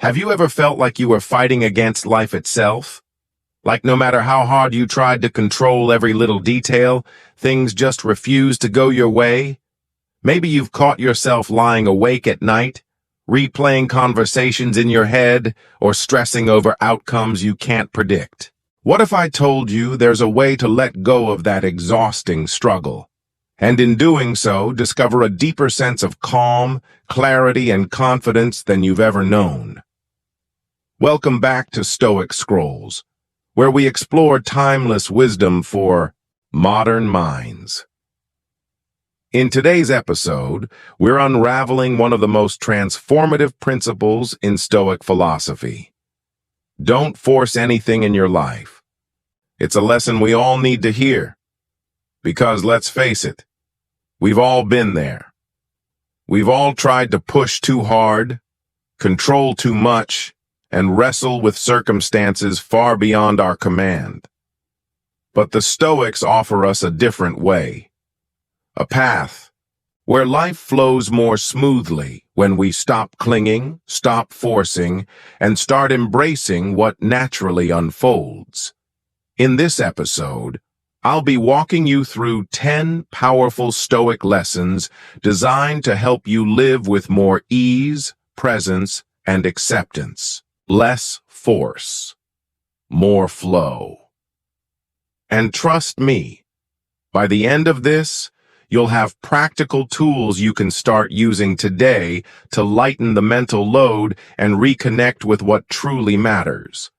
Have you ever felt like you were fighting against life itself? Like no matter how hard you tried to control every little detail, things just refused to go your way? Maybe you've caught yourself lying awake at night, replaying conversations in your head, or stressing over outcomes you can't predict. What if I told you there's a way to let go of that exhausting struggle, and in doing so, discover a deeper sense of calm, clarity, and confidence than you've ever known? Welcome back to Stoic Scrolls, where we explore timeless wisdom for modern minds. In today's episode, we're unraveling one of the most transformative principles in Stoic philosophy. Don't force anything in your life. It's a lesson we all need to hear. Because let's face it, we've all been there. We've all tried to push too hard, control too much, and wrestle with circumstances far beyond our command. But the Stoics offer us a different way, a path where life flows more smoothly when we stop clinging, stop forcing, and start embracing what naturally unfolds. In this episode, I'll be walking you through 10 powerful Stoic lessons designed to help you live with more ease, presence, and acceptance. Less force, more flow. And trust me, by the end of this, you'll have practical tools you can start using today to lighten the mental load and reconnect with what truly matters.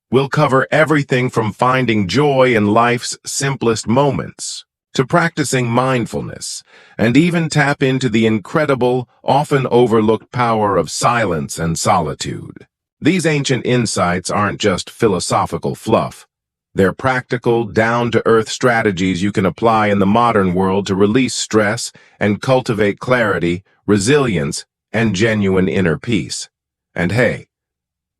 We'll cover everything from finding joy in life's simplest moments to practicing mindfulness, and even tap into the incredible, often overlooked power of silence and solitude. These ancient insights aren't just philosophical fluff. They're practical, down-to-earth strategies you can apply in the modern world to release stress and cultivate clarity, resilience, and genuine inner peace. And hey,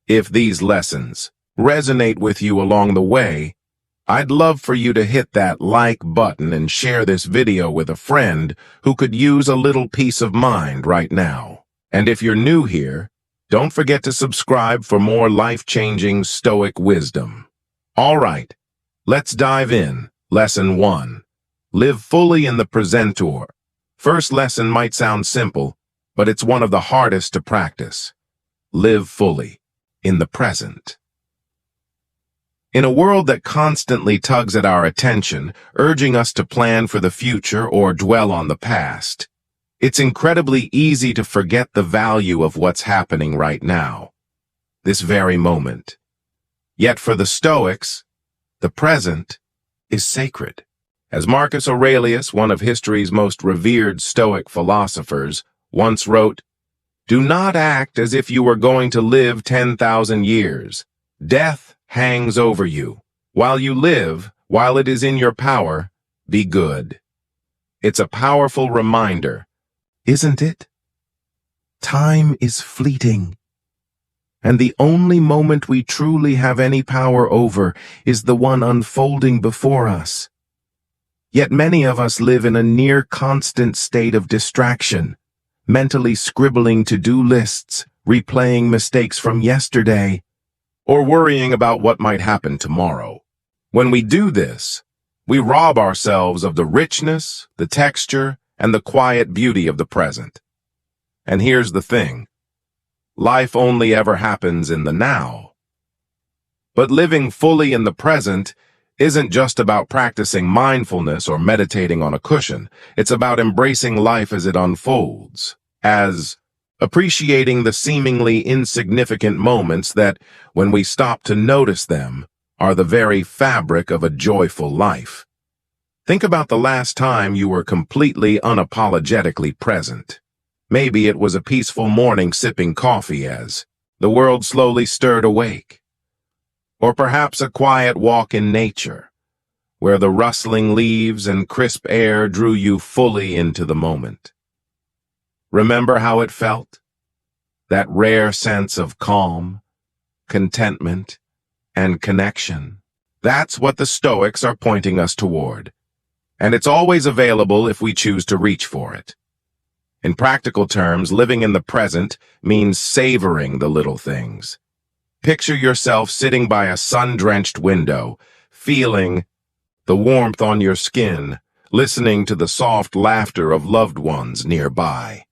if these lessons resonate with you along the way, I'd love for you to hit that like button and share this video with a friend who could use a little peace of mind right now. And if you're new here, don't forget to subscribe for more life-changing Stoic wisdom. All right, let's dive in. Lesson 1. Live fully in the presentor. First lesson might sound simple, but it's one of the hardest to practice. Live fully in the present. In a world that constantly tugs at our attention, urging us to plan for the future or dwell on the past, it's incredibly easy to forget the value of what's happening right now, this very moment. Yet for the Stoics, the present is sacred. As Marcus Aurelius, one of history's most revered Stoic philosophers, once wrote, "Do not act as if you were going to live 10,000 years. Death hangs over you. While you live, while it is in your power, be good." It's a powerful reminder, isn't it? Time is fleeting, and the only moment we truly have any power over is the one unfolding before us. Yet many of us live in a near-constant state of distraction, mentally scribbling to-do lists, replaying mistakes from yesterday, or worrying about what might happen tomorrow. When we do this, we rob ourselves of the richness, the texture, and the quiet beauty of the present. And here's the thing. Life only ever happens in the now. But living fully in the present isn't just about practicing mindfulness or meditating on a cushion. It's about embracing life as it unfolds, as appreciating the seemingly insignificant moments that, when we stop to notice them, are the very fabric of a joyful life. Think about the last time you were completely unapologetically present. Maybe it was a peaceful morning sipping coffee as the world slowly stirred awake. Or perhaps a quiet walk in nature, where the rustling leaves and crisp air drew you fully into the moment. Remember how it felt? That rare sense of calm, contentment, and connection. That's what the Stoics are pointing us toward. And it's always available if we choose to reach for it. In practical terms, living in the present means savoring the little things. Picture yourself sitting by a sun-drenched window, feeling the warmth on your skin, listening to the soft laughter of loved ones nearby.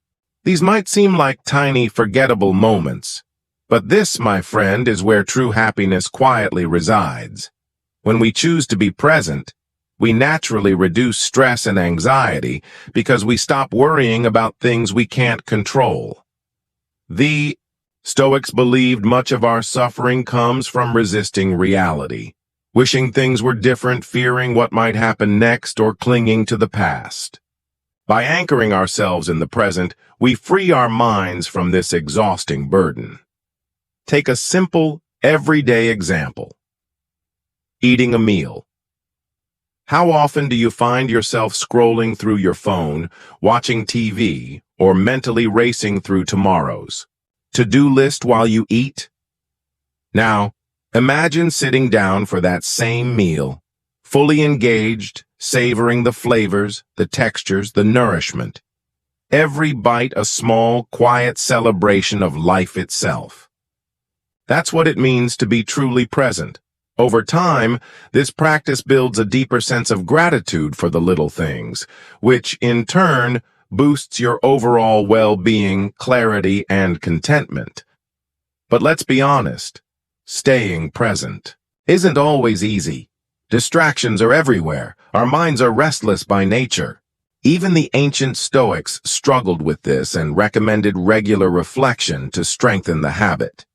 These might seem like tiny, forgettable moments, but this, my friend, is where true happiness quietly resides. When we choose to be present, we naturally reduce stress and anxiety because we stop worrying about things we can't control. The Stoics believed much of our suffering comes from resisting reality, wishing things were different, fearing what might happen next, or clinging to the past. By anchoring ourselves in the present, we free our minds from this exhausting burden. Take a simple, everyday example. Eating a meal. How often do you find yourself scrolling through your phone, watching TV, or mentally racing through tomorrow's to-do list while you eat? Now, imagine sitting down for that same meal, fully engaged, savoring the flavors, the textures, the nourishment. Every bite a small, quiet celebration of life itself. That's what it means to be truly present. Over time, this practice builds a deeper sense of gratitude for the little things, which, in turn, boosts your overall well-being, clarity, and contentment. But let's be honest, staying present isn't always easy. Distractions are everywhere. Our minds are restless by nature. Even the ancient Stoics struggled with this and recommended regular reflection to strengthen the habit.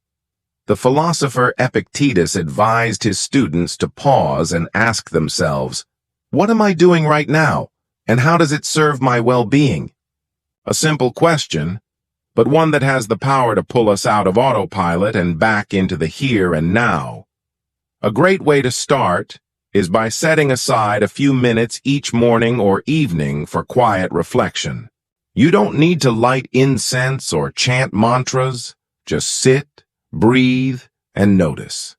The philosopher Epictetus advised his students to pause and ask themselves, "What am I doing right now, and how does it serve my well-being?" A simple question, but one that has the power to pull us out of autopilot and back into the here and now. A great way to start is by setting aside a few minutes each morning or evening for quiet reflection. You don't need to light incense or chant mantras. Just sit, breathe, and notice.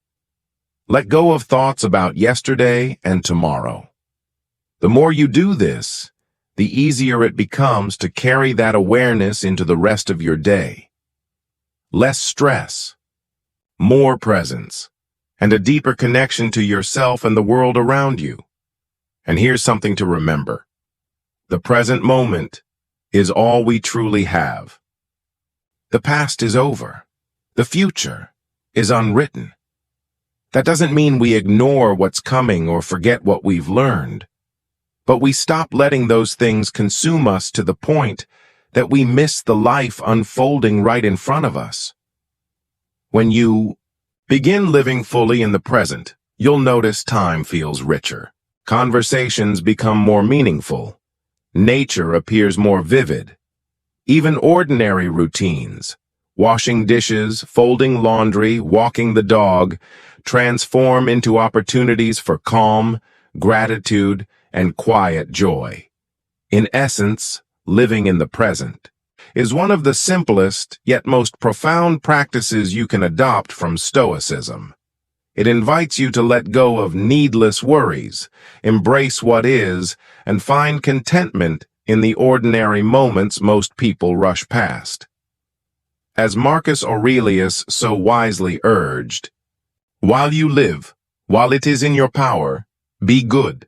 Let go of thoughts about yesterday and tomorrow. The more you do this, the easier it becomes to carry that awareness into the rest of your day. Less stress, more presence, and a deeper connection to yourself and the world around you. And here's something to remember. The present moment is all we truly have. The past is over. The future is unwritten. That doesn't mean we ignore what's coming or forget what we've learned, but we stop letting those things consume us to the point that we miss the life unfolding right in front of us. When you begin living fully in the present, you'll notice time feels richer. Conversations become more meaningful. Nature appears more vivid. Even ordinary routines, washing dishes, folding laundry, walking the dog, transform into opportunities for calm, gratitude, and quiet joy. In essence, living in the present is one of the simplest yet most profound practices you can adopt from Stoicism. It invites you to let go of needless worries, embrace what is, and find contentment in the ordinary moments most people rush past. As Marcus Aurelius so wisely urged, "While you live, while it is in your power, be good."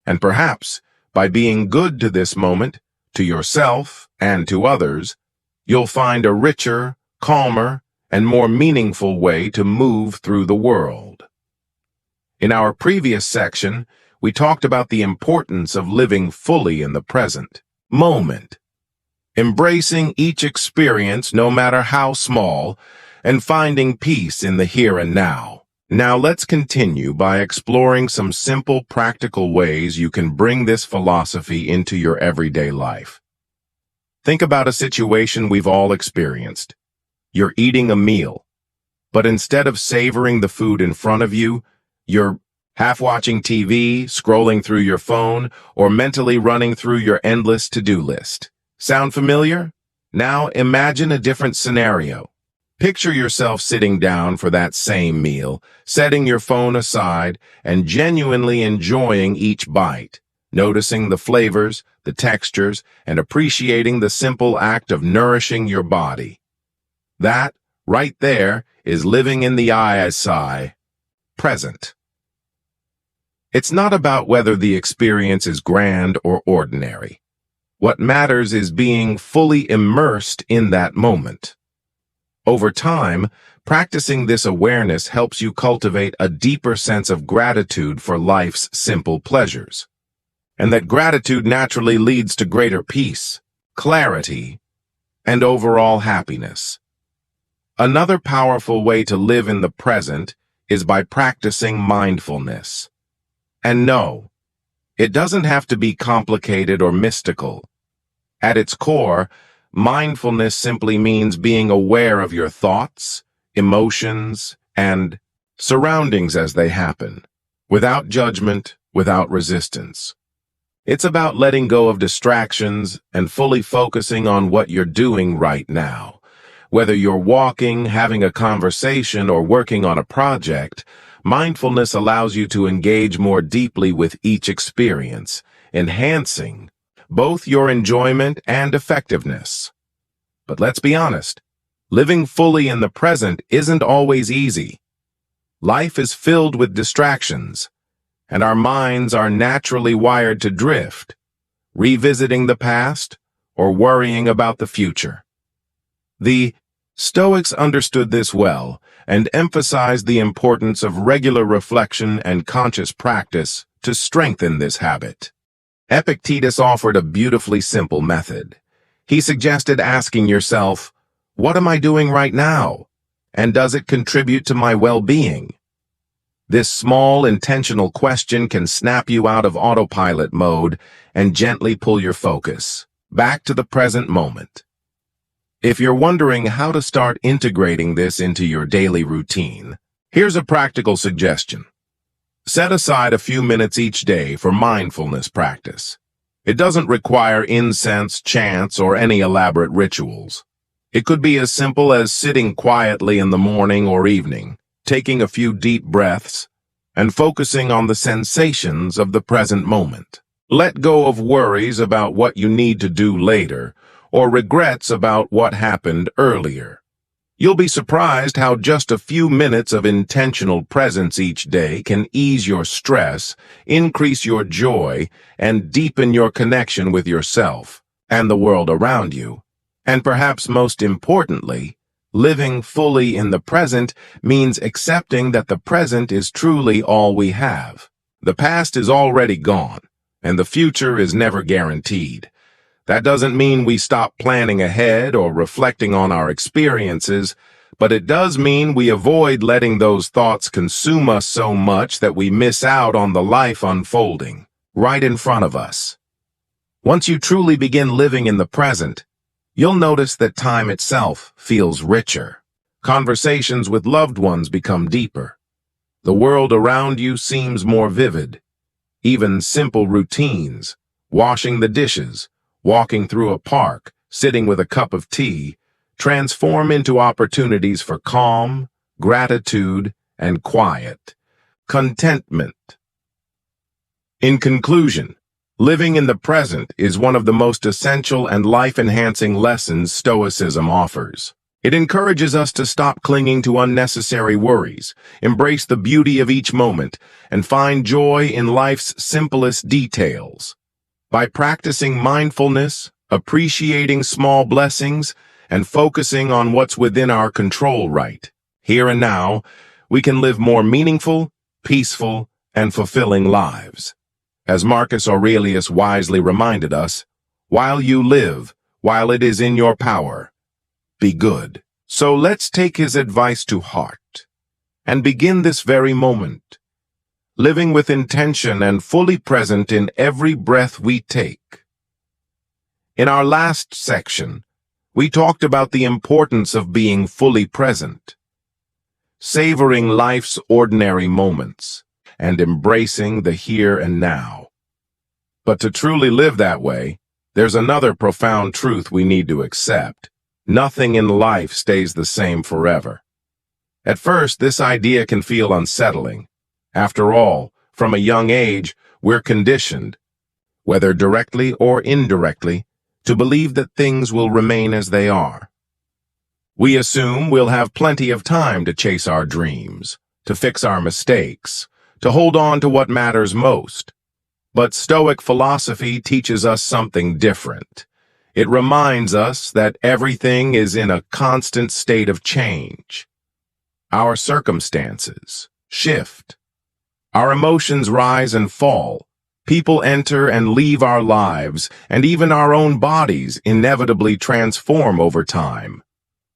And perhaps, by being good to this moment, to yourself and to others, you'll find a richer, calmer, and more meaningful way to move through the world. In our previous section, we talked about the importance of living fully in the present moment, embracing each experience, no matter how small, and finding peace in the here and now. Now let's continue by exploring some simple, practical ways you can bring this philosophy into your everyday life. Think about a situation we've all experienced. You're eating a meal, but instead of savoring the food in front of you, you're half watching TV, scrolling through your phone, or mentally running through your endless to-do list. Sound familiar? Now imagine a different scenario. Picture yourself sitting down for that same meal, setting your phone aside, and genuinely enjoying each bite, noticing the flavors, the textures, and appreciating the simple act of nourishing your body. That, right there, is living in the I present. It's not about whether the experience is grand or ordinary. What matters is being fully immersed in that moment. Over time, practicing this awareness helps you cultivate a deeper sense of gratitude for life's simple pleasures. And that gratitude naturally leads to greater peace, clarity, and overall happiness. Another powerful way to live in the present is by practicing mindfulness. And no, it doesn't have to be complicated or mystical. At its core, mindfulness simply means being aware of your thoughts, emotions, and surroundings as they happen, without judgment, without resistance. It's about letting go of distractions and fully focusing on what you're doing right now. Whether you're walking, having a conversation, or working on a project, mindfulness allows you to engage more deeply with each experience, enhancing both your enjoyment and effectiveness. But let's be honest, living fully in the present isn't always easy. Life is filled with distractions, and our minds are naturally wired to drift, revisiting the past or worrying about the future. The Stoics understood this well and emphasized the importance of regular reflection and conscious practice to strengthen this habit. Epictetus offered a beautifully simple method. He suggested asking yourself, "What am I doing right now? And does it contribute to my well-being?" This small, intentional question can snap you out of autopilot mode and gently pull your focus back to the present moment. If you're wondering how to start integrating this into your daily routine, here's a practical suggestion. Set aside a few minutes each day for mindfulness practice. It doesn't require incense, chants, or any elaborate rituals. It could be as simple as sitting quietly in the morning or evening, taking a few deep breaths, and focusing on the sensations of the present moment. Let go of worries about what you need to do later, or regrets about what happened earlier. You'll be surprised how just a few minutes of intentional presence each day can ease your stress, increase your joy, and deepen your connection with yourself and the world around you. And perhaps most importantly, living fully in the present means accepting that the present is truly all we have. The past is already gone, and the future is never guaranteed. That doesn't mean we stop planning ahead or reflecting on our experiences, but it does mean we avoid letting those thoughts consume us so much that we miss out on the life unfolding right in front of us. Once you truly begin living in the present, you'll notice that time itself feels richer. Conversations with loved ones become deeper. The world around you seems more vivid. Even simple routines, washing the dishes, walking through a park, sitting with a cup of tea, transform into opportunities for calm, gratitude, and quiet. Contentment. In conclusion, living in the present is one of the most essential and life-enhancing lessons Stoicism offers. It encourages us to stop clinging to unnecessary worries, embrace the beauty of each moment, and find joy in life's simplest details. By practicing mindfulness, appreciating small blessings, and focusing on what's within our control right here and now, we can live more meaningful, peaceful, and fulfilling lives. As Marcus Aurelius wisely reminded us, while you live, while it is in your power, be good. So let's take his advice to heart and begin this very moment, living with intention and fully present in every breath we take. In our last section, we talked about the importance of being fully present, savoring life's ordinary moments, and embracing the here and now. But to truly live that way, there's another profound truth we need to accept. Nothing in life stays the same forever. At first, this idea can feel unsettling. After all, from a young age, we're conditioned. whether directly or indirectly, to believe that things will remain as they are. We assume we'll have plenty of time to chase our dreams, to fix our mistakes, to hold on to what matters most. But Stoic philosophy teaches us something different. It reminds us that everything is in a constant state of change. Our circumstances shift. Our emotions rise and fall. People enter and leave our lives, and even our own bodies inevitably transform over time.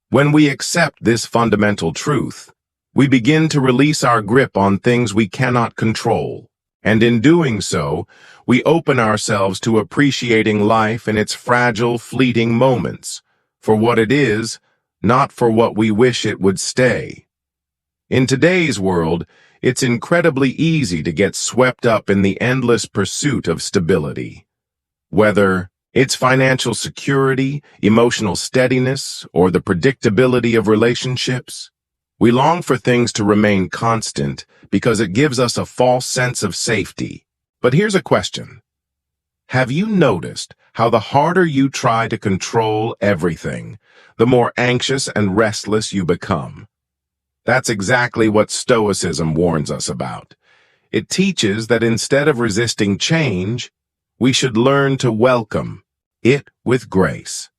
When we accept this fundamental truth, we begin to release our grip on things we cannot control, and in doing so, we open ourselves to appreciating life in its fragile, fleeting moments, for what it is, not for what we wish it would stay. In today's world, it's incredibly easy to get swept up in the endless pursuit of stability. Whether it's financial security, emotional steadiness, or the predictability of relationships, we long for things to remain constant because it gives us a false sense of safety. But here's a question. Have you noticed how the harder you try to control everything, the more anxious and restless you become? That's exactly what Stoicism warns us about. It teaches that instead of resisting change, we should learn to welcome it with grace.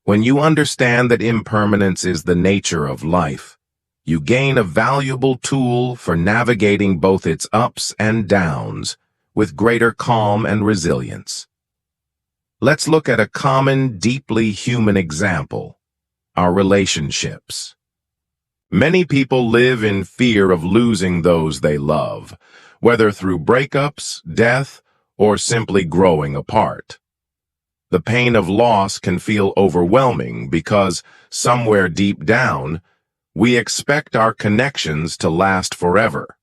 When you understand that impermanence is the nature of life, you gain a valuable tool for navigating both its ups and downs with greater calm and resilience. Let's look at a common, deeply human example: our relationships. Many people live in fear of losing those they love, whether through breakups, death, or simply growing apart. The pain of loss can feel overwhelming because, somewhere deep down, we expect our connections to last forever.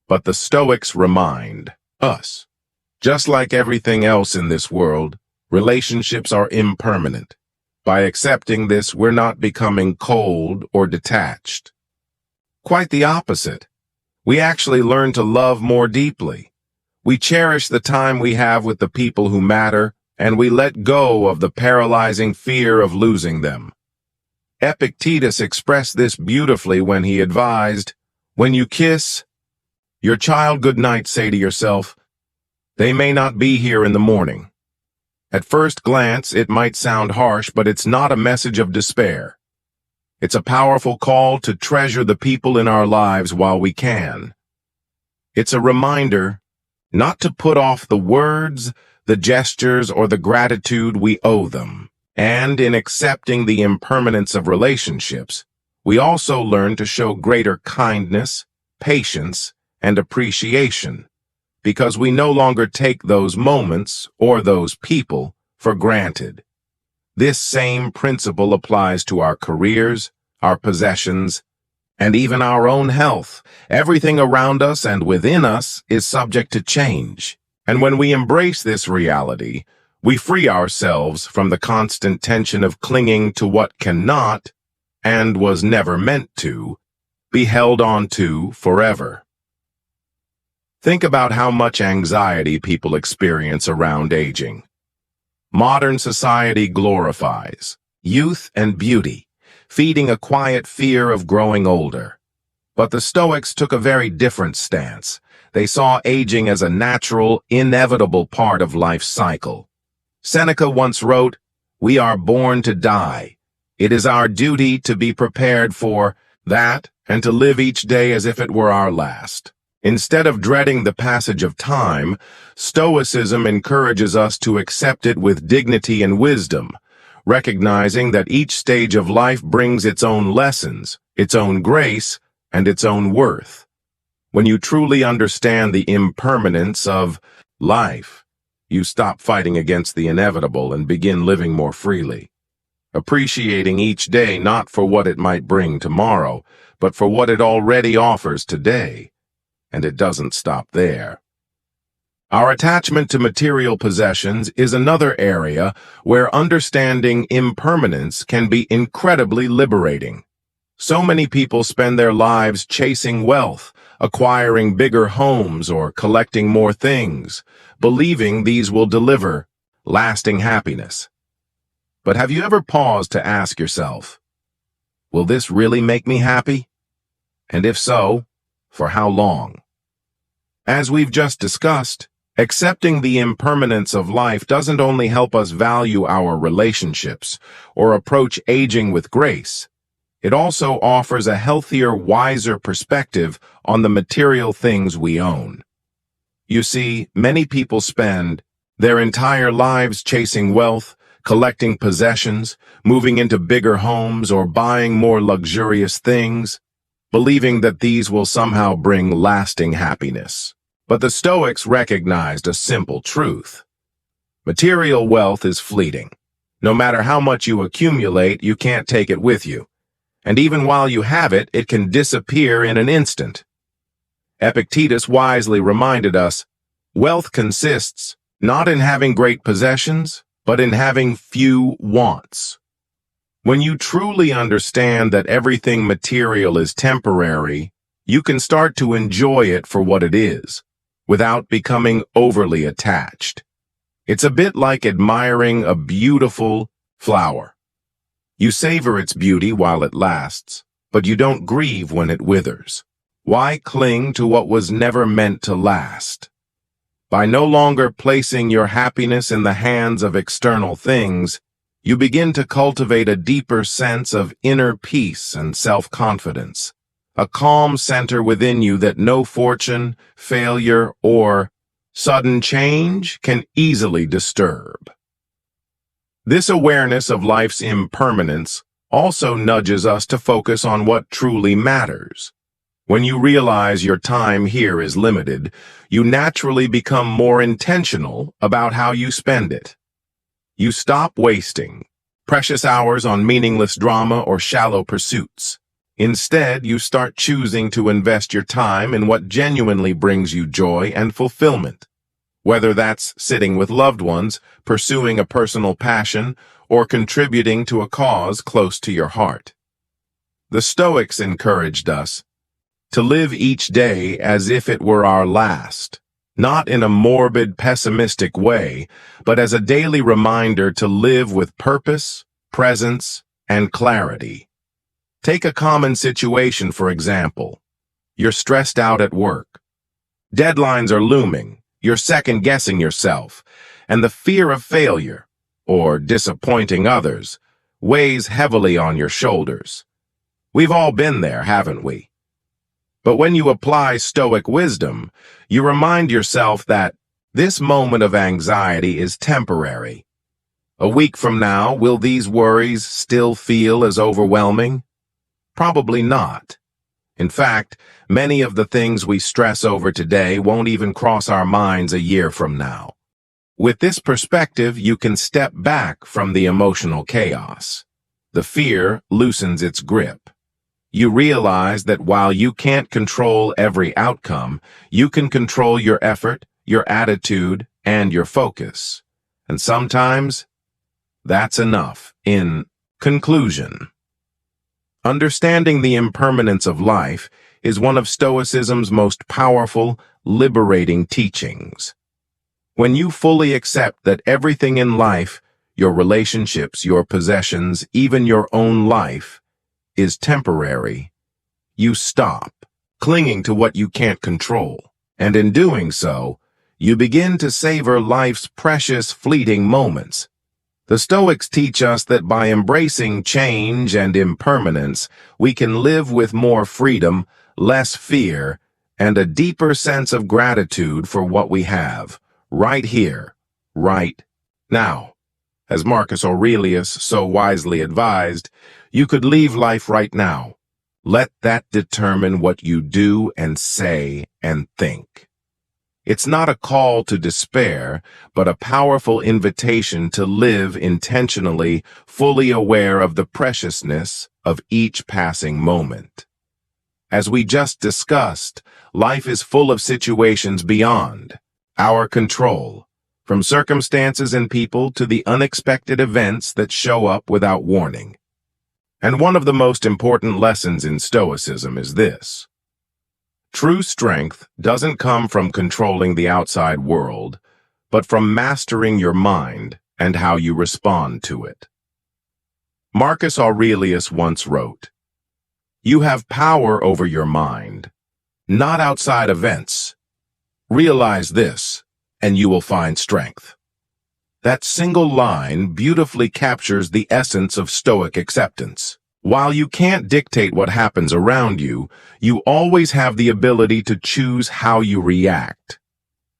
But the Stoics remind us, just like everything else in this world, relationships are impermanent. By accepting this, we're not becoming cold or detached. Quite the opposite. We actually learn to love more deeply. We cherish the time we have with the people who matter, and we let go of the paralyzing fear of losing them. Epictetus expressed this beautifully when he advised, "When you kiss your child goodnight, say to yourself, 'They may not be here in the morning.'" At first glance, it might sound harsh, but it's not a message of despair. It's a powerful call to treasure the people in our lives while we can. It's a reminder not to put off the words, the gestures, or the gratitude we owe them. And in accepting the impermanence of relationships, we also learn to show greater kindness, patience, and appreciation, because we no longer take those moments or those people for granted. This same principle applies to our careers, our possessions, and even our own health. Everything around us and within us is subject to change. And when we embrace this reality, we free ourselves from the constant tension of clinging to what cannot, and was never meant to, be held on to forever. Think about how much anxiety people experience around aging. Modern society glorifies youth and beauty, feeding a quiet fear of growing older. But the Stoics took a very different stance. They saw aging as a natural, inevitable part of life's cycle. Seneca once wrote, "We are born to die. It is our duty to be prepared for that and to live each day as if it were our last." Instead of dreading the passage of time, Stoicism encourages us to accept it with dignity and wisdom, recognizing that each stage of life brings its own lessons, its own grace, and its own worth. When you truly understand the impermanence of life, you stop fighting against the inevitable and begin living more freely, appreciating each day not for what it might bring tomorrow, but for what it already offers today. And it doesn't stop there. Our attachment to material possessions is another area where understanding impermanence can be incredibly liberating. So many people spend their lives chasing wealth, acquiring bigger homes or collecting more things, believing these will deliver lasting happiness. But have you ever paused to ask yourself, will this really make me happy? And if so, for how long? As we've just discussed, accepting the impermanence of life doesn't only help us value our relationships or approach aging with grace, it also offers a healthier, wiser perspective on the material things we own. You see, many people spend their entire lives chasing wealth, collecting possessions, moving into bigger homes, or buying more luxurious things, believing that these will somehow bring lasting happiness. But the Stoics recognized a simple truth. Material wealth is fleeting. No matter how much you accumulate, you can't take it with you. And even while you have it, it can disappear in an instant. Epictetus wisely reminded us, wealth consists not in having great possessions, but in having few wants. When you truly understand that everything material is temporary, you can start to enjoy it for what it is, without becoming overly attached. It's a bit like admiring a beautiful flower. You savor its beauty while it lasts, but you don't grieve when it withers. Why cling to what was never meant to last? By no longer placing your happiness in the hands of external things, you begin to cultivate a deeper sense of inner peace and self-confidence, a calm center within you that no fortune, failure, or sudden change can easily disturb. This awareness of life's impermanence also nudges us to focus on what truly matters. When you realize your time here is limited, you naturally become more intentional about how you spend it. You stop wasting precious hours on meaningless drama or shallow pursuits. Instead, you start choosing to invest your time in what genuinely brings you joy and fulfillment. Whether that's sitting with loved ones, pursuing a personal passion, or contributing to a cause close to your heart. The Stoics encouraged us to live each day as if it were our last, not in a morbid, pessimistic way, but as a daily reminder to live with purpose, presence, and clarity. Take a common situation, for example. You're stressed out at work. Deadlines are looming. You're second-guessing yourself, and the fear of failure, or disappointing others, weighs heavily on your shoulders. We've all been there, haven't we? But when you apply Stoic wisdom, you remind yourself that this moment of anxiety is temporary. A week from now, will these worries still feel as overwhelming? Probably not. In fact, many of the things we stress over today won't even cross our minds a year from now. With this perspective, you can step back from the emotional chaos. The fear loosens its grip. You realize that while you can't control every outcome, you can control your effort, your attitude, and your focus. And sometimes, that's enough. In conclusion, understanding the impermanence of life is one of Stoicism's most powerful, liberating teachings. When you fully accept that everything in life, your relationships, your possessions, even your own life, is temporary, you stop clinging to what you can't control. And in doing so, you begin to savor life's precious, fleeting moments. The Stoics teach us that by embracing change and impermanence, we can live with more freedom, less fear, and a deeper sense of gratitude for what we have, right here, right now. As Marcus Aurelius so wisely advised, you could leave life right now. Let that determine what you do and say and think. It's not a call to despair, but a powerful invitation to live intentionally, fully aware of the preciousness of each passing moment. As we just discussed, life is full of situations beyond our control, from circumstances and people to the unexpected events that show up without warning. And one of the most important lessons in Stoicism is this. True strength doesn't come from controlling the outside world, but from mastering your mind and how you respond to it. Marcus Aurelius once wrote, "You have power over your mind, not outside events. Realize this, and you will find strength." That single line beautifully captures the essence of Stoic acceptance. While you can't dictate what happens around you, you always have the ability to choose how you react.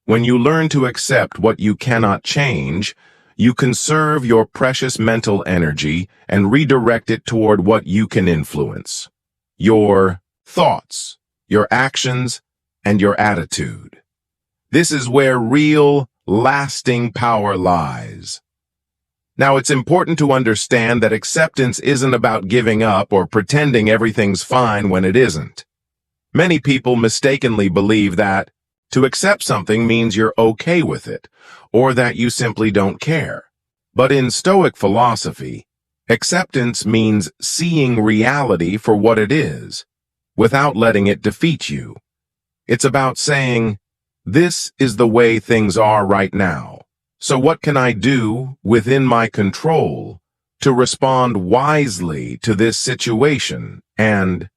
When you learn to accept what you cannot change, you conserve your precious mental energy and redirect it toward what you can influence. Your thoughts, your actions, and your attitude. This is where real, lasting power lies. Now, it's important to understand that acceptance isn't about giving up or pretending everything's fine when it isn't. Many people mistakenly believe that to accept something means you're okay with it, or that you simply don't care. But in Stoic philosophy, acceptance means seeing reality for what it is, without letting it defeat you. It's about saying, "This is the way things are right now. So what can I do within my control to respond wisely to this situation?" And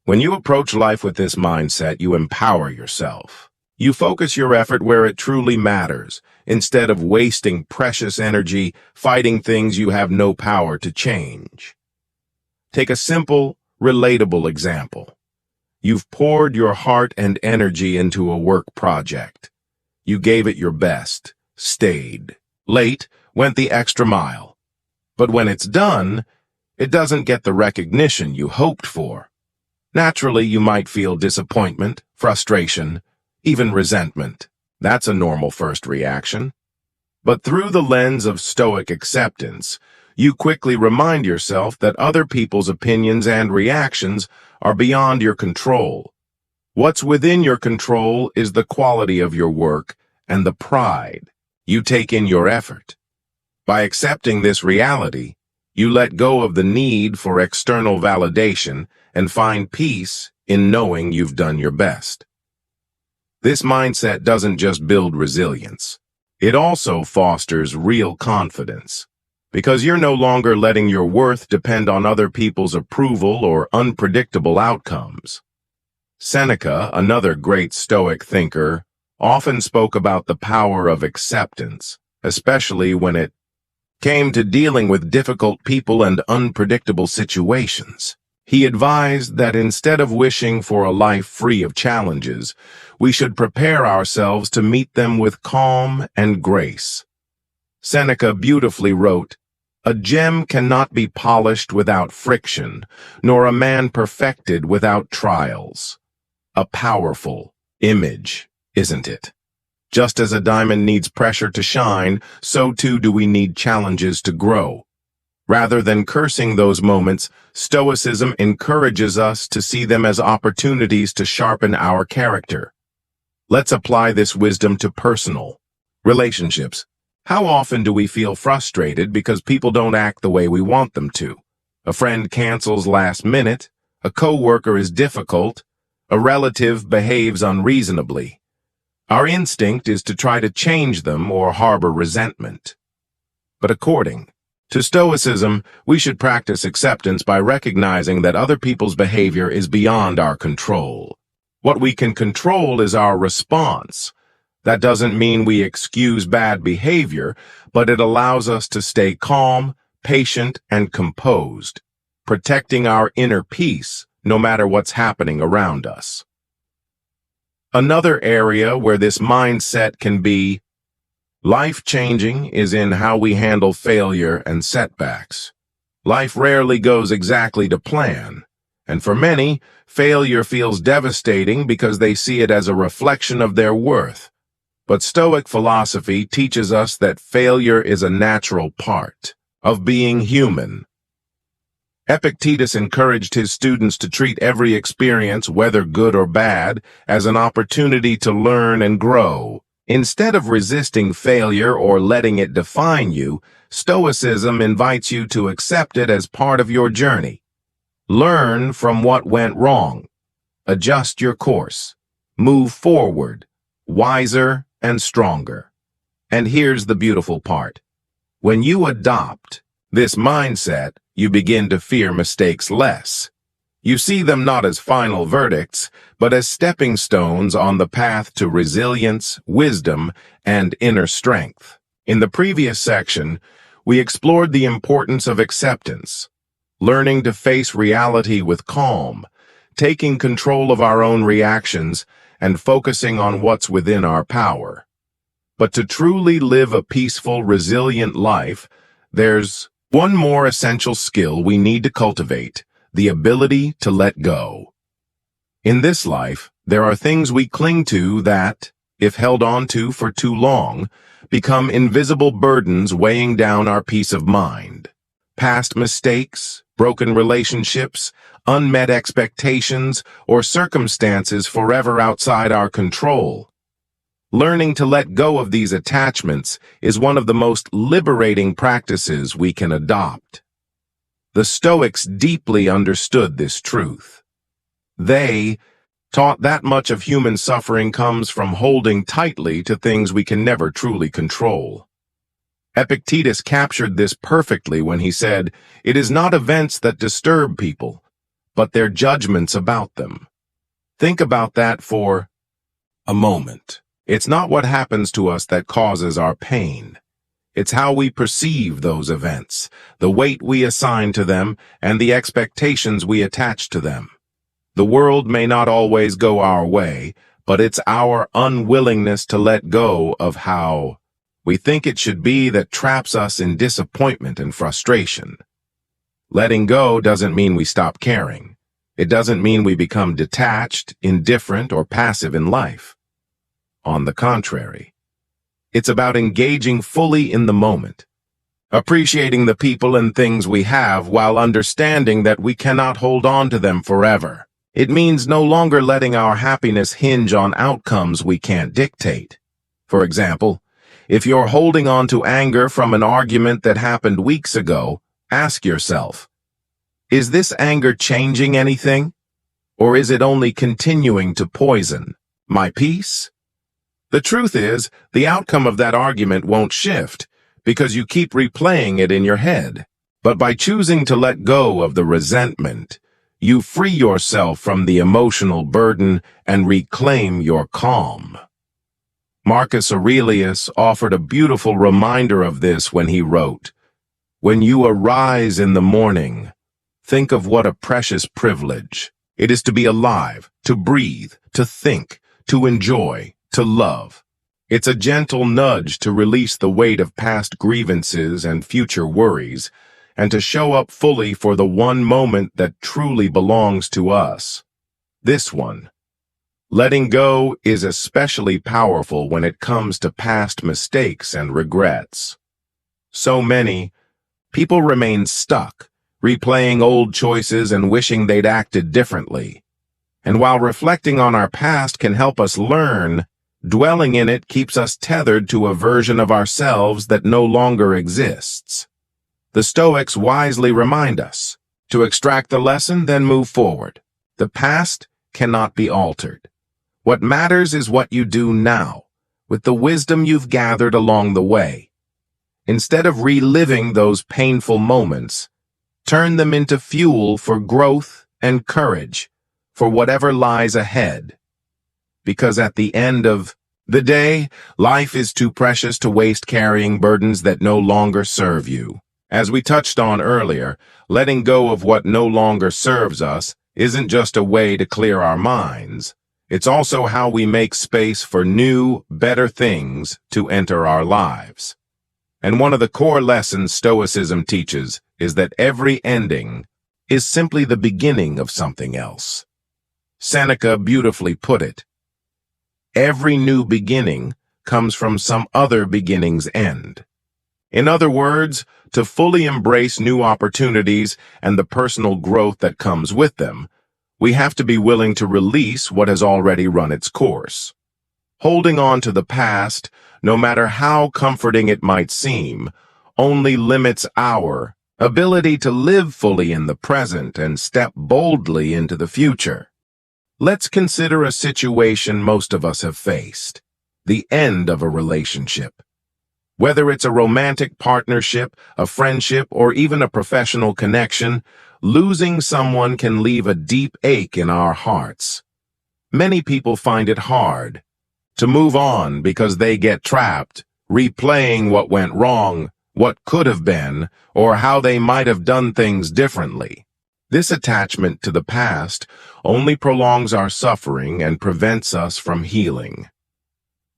when you approach life with this mindset, you empower yourself. You focus your effort where it truly matters, instead of wasting precious energy fighting things you have no power to change. Take a simple, relatable example. You've poured your heart and energy into a work project. You gave it your best, stayed late, went the extra mile. But when it's done, it doesn't get the recognition you hoped for. Naturally, you might feel disappointment, frustration, even resentment. That's a normal first reaction. But through the lens of Stoic acceptance, you quickly remind yourself that other people's opinions and reactions are beyond your control. What's within your control is the quality of your work and the pride you take in your effort. By accepting this reality, you let go of the need for external validation and find peace in knowing you've done your best. This mindset doesn't just build resilience. It also fosters real confidence, because you're no longer letting your worth depend on other people's approval or unpredictable outcomes. Seneca, another great Stoic thinker, often spoke about the power of acceptance, especially when it came to dealing with difficult people and unpredictable situations. He advised that instead of wishing for a life free of challenges, we should prepare ourselves to meet them with calm and grace. Seneca beautifully wrote, "A gem cannot be polished without friction, nor a man perfected without trials." A powerful image, isn't it? Just as a diamond needs pressure to shine, so too do we need challenges to grow. Rather than cursing those moments, Stoicism encourages us to see them as opportunities to sharpen our character. Let's apply this wisdom to personal relationships. How often do we feel frustrated because people don't act the way we want them to? A friend cancels last minute, a coworker is difficult, a relative behaves unreasonably. Our instinct is to try to change them or harbor resentment. But according to Stoicism, we should practice acceptance by recognizing that other people's behavior is beyond our control. What we can control is our response. That doesn't mean we excuse bad behavior, but it allows us to stay calm, patient, and composed, protecting our inner peace no matter what's happening around us. Another area where this mindset can be life-changing is in how we handle failure and setbacks. Life rarely goes exactly to plan, and for many, failure feels devastating because they see it as a reflection of their worth. But Stoic philosophy teaches us that failure is a natural part of being human. Epictetus encouraged his students to treat every experience, whether good or bad, as an opportunity to learn and grow. Instead of resisting failure or letting it define you, Stoicism invites you to accept it as part of your journey. Learn from what went wrong. Adjust your course. Move forward, wiser and stronger. And here's the beautiful part. When you adopt this mindset, you begin to fear mistakes less. You see them not as final verdicts, but as stepping stones on the path to resilience, wisdom, and inner strength. In the previous section, we explored the importance of acceptance, learning to face reality with calm, taking control of our own reactions, and focusing on what's within our power. But to truly live a peaceful, resilient life, there's one more essential skill we need to cultivate: the ability to let go. In this life, there are things we cling to that, if held on to for too long, become invisible burdens weighing down our peace of mind. Past mistakes, broken relationships, unmet expectations, or circumstances forever outside our control. Learning to let go of these attachments is one of the most liberating practices we can adopt. The Stoics deeply understood this truth. They taught that much of human suffering comes from holding tightly to things we can never truly control. Epictetus captured this perfectly when he said, "It is not events that disturb people, but their judgments about them." Think about that for a moment. It's not what happens to us that causes our pain. It's how we perceive those events, the weight we assign to them, and the expectations we attach to them. The world may not always go our way, but it's our unwillingness to let go of how we think it should be that traps us in disappointment and frustration. Letting go doesn't mean we stop caring. It doesn't mean we become detached, indifferent, or passive in life. On the contrary, it's about engaging fully in the moment, appreciating the people and things we have while understanding that we cannot hold on to them forever. It means no longer letting our happiness hinge on outcomes we can't dictate. For example, if you're holding on to anger from an argument that happened weeks ago, ask yourself, is this anger changing anything? Or is it only continuing to poison my peace? The truth is, the outcome of that argument won't shift because you keep replaying it in your head. But by choosing to let go of the resentment, you free yourself from the emotional burden and reclaim your calm. Marcus Aurelius offered a beautiful reminder of this when he wrote, "When you arise in the morning, think of what a precious privilege it is to be alive, to breathe, to think, to enjoy, to love." It's a gentle nudge to release the weight of past grievances and future worries, and to show up fully for the one moment that truly belongs to us. This one. Letting go is especially powerful when it comes to past mistakes and regrets. So many people remain stuck, replaying old choices and wishing they'd acted differently. And while reflecting on our past can help us learn, dwelling in it keeps us tethered to a version of ourselves that no longer exists. The Stoics wisely remind us to extract the lesson, then move forward. The past cannot be altered. What matters is what you do now, with the wisdom you've gathered along the way. Instead of reliving those painful moments, turn them into fuel for growth and courage for whatever lies ahead. Because at the end of the day, life is too precious to waste carrying burdens that no longer serve you. As we touched on earlier, letting go of what no longer serves us isn't just a way to clear our minds. It's also how we make space for new, better things to enter our lives. And one of the core lessons Stoicism teaches is that every ending is simply the beginning of something else. Seneca beautifully put it, "Every new beginning comes from some other beginning's end." In other words, to fully embrace new opportunities and the personal growth that comes with them, we have to be willing to release what has already run its course. Holding on to the past, no matter how comforting it might seem, only limits our ability to live fully in the present and step boldly into the future. Let's consider a situation most of us have faced: the end of a relationship. Whether it's a romantic partnership, a friendship, or even a professional connection, losing someone can leave a deep ache in our hearts. Many people find it hard to move on because they get trapped, replaying what went wrong, what could have been, or how they might have done things differently. This attachment to the past only prolongs our suffering and prevents us from healing.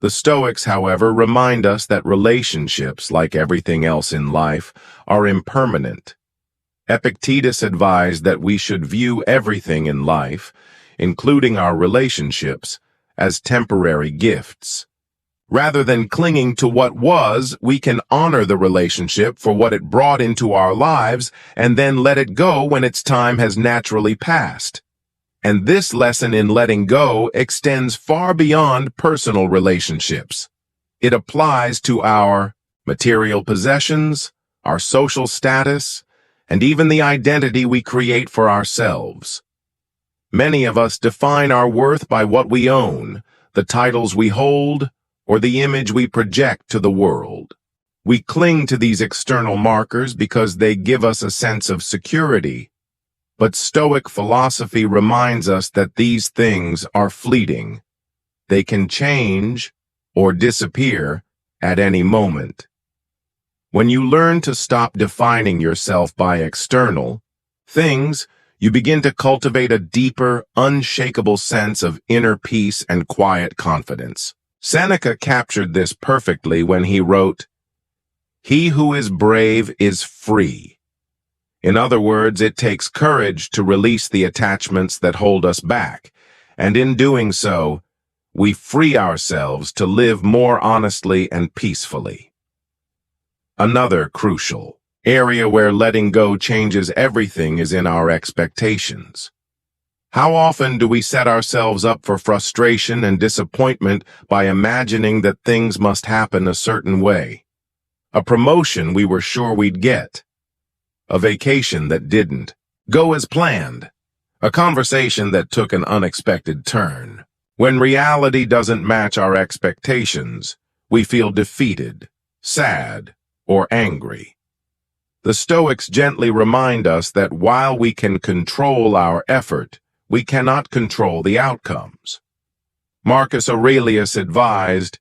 The Stoics, however, remind us that relationships, like everything else in life, are impermanent. Epictetus advised that we should view everything in life, including our relationships, as temporary gifts. Rather than clinging to what was, we can honor the relationship for what it brought into our lives and then let it go when its time has naturally passed. And this lesson in letting go extends far beyond personal relationships. It applies to our material possessions, our social status, and even the identity we create for ourselves. Many of us define our worth by what we own, the titles we hold, or the image we project to the world. We cling to these external markers because they give us a sense of security. But Stoic philosophy reminds us that these things are fleeting. They can change or disappear at any moment. When you learn to stop defining yourself by external things, you begin to cultivate a deeper, unshakable sense of inner peace and quiet confidence. Seneca captured this perfectly when he wrote, "He who is brave is free." In other words, it takes courage to release the attachments that hold us back, and in doing so, we free ourselves to live more honestly and peacefully. Another crucial area where letting go changes everything is in our expectations. How often do we set ourselves up for frustration and disappointment by imagining that things must happen a certain way? A promotion we were sure we'd get, a vacation that didn't go as planned, a conversation that took an unexpected turn. When reality doesn't match our expectations, we feel defeated, sad, or angry. The Stoics gently remind us that while we can control our effort, we cannot control the outcomes. Marcus Aurelius advised,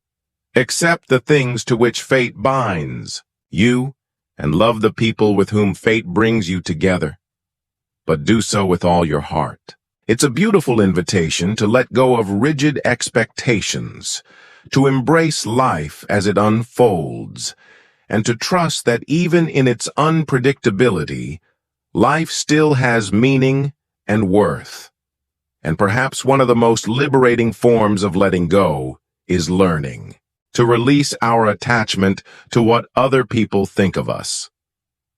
"Accept the things to which fate binds you, and love the people with whom fate brings you together, but do so with all your heart." It's a beautiful invitation to let go of rigid expectations, to embrace life as it unfolds, and to trust that even in its unpredictability, life still has meaning and worth. And perhaps one of the most liberating forms of letting go is learning to release our attachment to what other people think of us.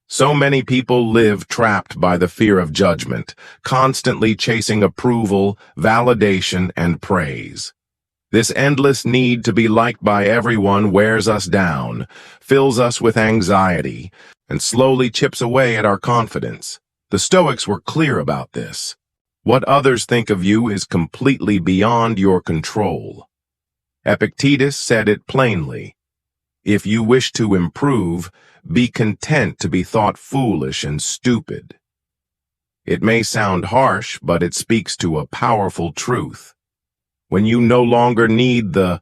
So many people live trapped by the fear of judgment, constantly chasing approval, validation, and praise. This endless need to be liked by everyone wears us down, fills us with anxiety, and slowly chips away at our confidence. The Stoics were clear about this. What others think of you is completely beyond your control. Epictetus said it plainly, "If you wish to improve, be content to be thought foolish and stupid." It may sound harsh, but it speaks to a powerful truth. When you no longer need the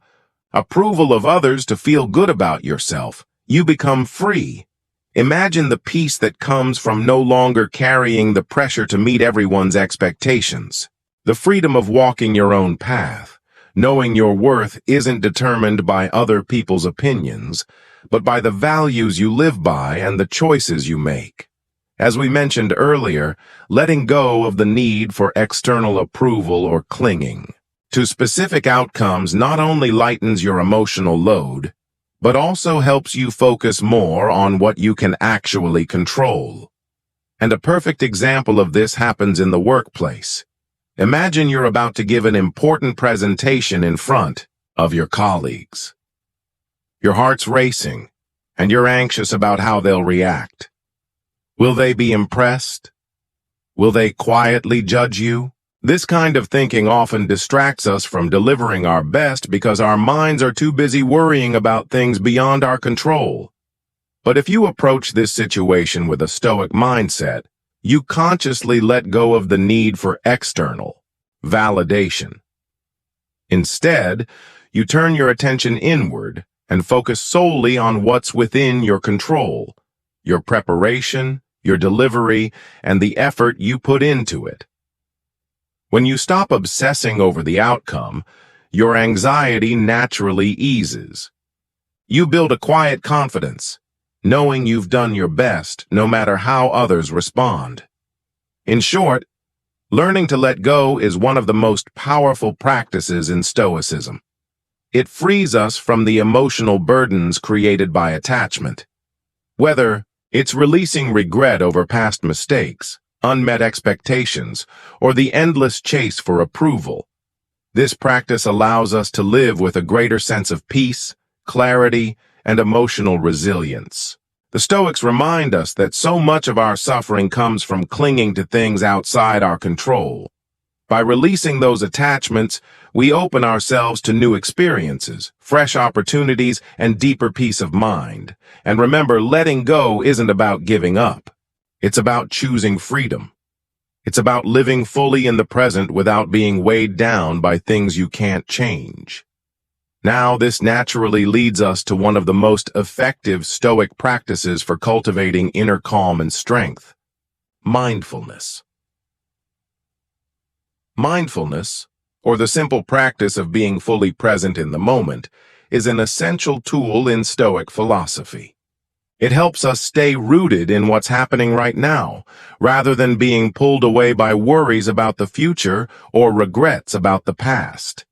approval of others to feel good about yourself, you become free. Imagine the peace that comes from no longer carrying the pressure to meet everyone's expectations. The freedom of walking your own path, knowing your worth isn't determined by other people's opinions, but by the values you live by and the choices you make. As we mentioned earlier, letting go of the need for external approval or clinging to specific outcomes not only lightens your emotional load, but also helps you focus more on what you can actually control. And a perfect example of this happens in the workplace. Imagine you're about to give an important presentation in front of your colleagues. Your heart's racing, and you're anxious about how they'll react. Will they be impressed? Will they quietly judge you? This kind of thinking often distracts us from delivering our best because our minds are too busy worrying about things beyond our control. But if you approach this situation with a Stoic mindset, you consciously let go of the need for external validation. Instead, you turn your attention inward and focus solely on what's within your control, your preparation, your delivery, and the effort you put into it. When you stop obsessing over the outcome, your anxiety naturally eases. You build a quiet confidence, knowing you've done your best no matter how others respond. In short, learning to let go is one of the most powerful practices in Stoicism. It frees us from the emotional burdens created by attachment. Whether it's releasing regret over past mistakes, unmet expectations, or the endless chase for approval, this practice allows us to live with a greater sense of peace, clarity, and emotional resilience. The Stoics remind us that so much of our suffering comes from clinging to things outside our control. By releasing those attachments, we open ourselves to new experiences, fresh opportunities, and deeper peace of mind. And remember, letting go isn't about giving up. It's about choosing freedom. It's about living fully in the present without being weighed down by things you can't change. Now, this naturally leads us to one of the most effective Stoic practices for cultivating inner calm and strength: mindfulness. Mindfulness, or the simple practice of being fully present in the moment, is an essential tool in Stoic philosophy. It helps us stay rooted in what's happening right now, rather than being pulled away by worries about the future or regrets about the past.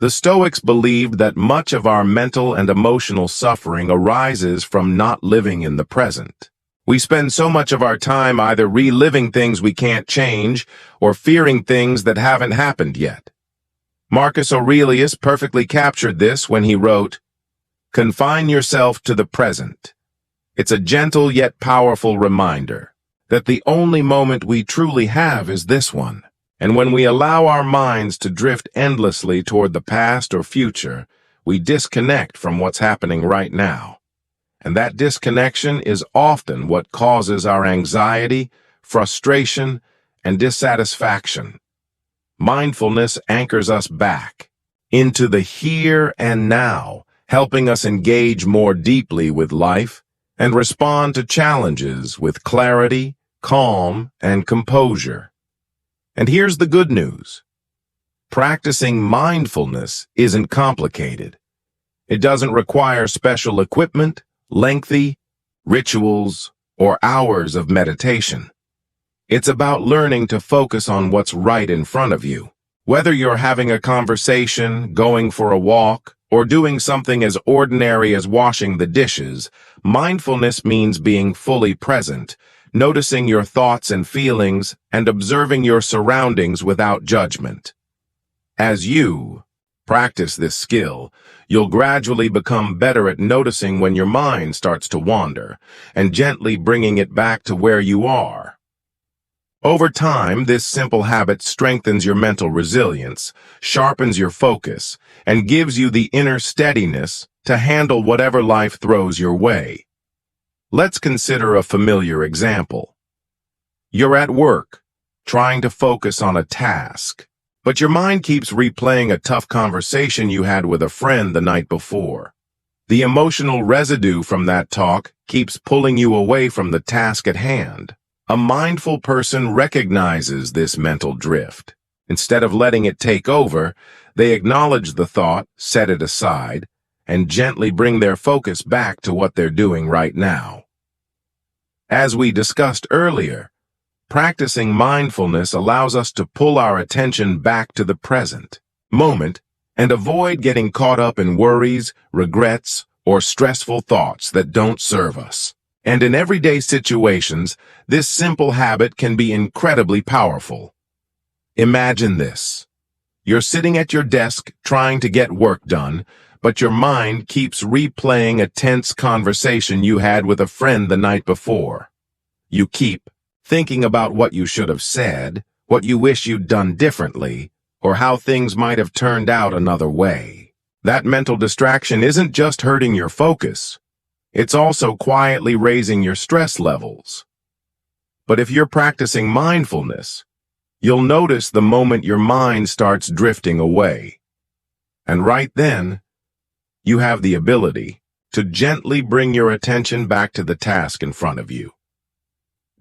The Stoics believed that much of our mental and emotional suffering arises from not living in the present. We spend so much of our time either reliving things we can't change or fearing things that haven't happened yet. Marcus Aurelius perfectly captured this when he wrote, "Confine yourself to the present." It's a gentle yet powerful reminder that the only moment we truly have is this one. And when we allow our minds to drift endlessly toward the past or future, we disconnect from what's happening right now. And that disconnection is often what causes our anxiety, frustration, and dissatisfaction. Mindfulness anchors us back into the here and now, helping us engage more deeply with life and respond to challenges with clarity, calm, and composure. And here's the good news. Practicing mindfulness isn't complicated. It doesn't require special equipment, lengthy rituals, or hours of meditation. It's about learning to focus on what's right in front of you. Whether you're having a conversation, going for a walk, or doing something as ordinary as washing the dishes, mindfulness means being fully present, noticing your thoughts and feelings, and observing your surroundings without judgment. As you practice this skill, you'll gradually become better at noticing when your mind starts to wander, and gently bringing it back to where you are. Over time, this simple habit strengthens your mental resilience, sharpens your focus, and gives you the inner steadiness to handle whatever life throws your way. Let's consider a familiar example. You're at work, trying to focus on a task, but your mind keeps replaying a tough conversation you had with a friend the night before. The emotional residue from that talk keeps pulling you away from the task at hand. A mindful person recognizes this mental drift. Instead of letting it take over, they acknowledge the thought, set it aside, and gently bring their focus back to what they're doing right now. As we discussed earlier, practicing mindfulness allows us to pull our attention back to the present moment and avoid getting caught up in worries, regrets, or stressful thoughts that don't serve us. And in everyday situations, this simple habit can be incredibly powerful. Imagine this. You're sitting at your desk trying to get work done, but your mind keeps replaying a tense conversation you had with a friend the night before. You keep thinking about what you should have said, what you wish you'd done differently, or how things might have turned out another way. That mental distraction isn't just hurting your focus, it's also quietly raising your stress levels. But if you're practicing mindfulness, you'll notice the moment your mind starts drifting away. And right then, you have the ability to gently bring your attention back to the task in front of you.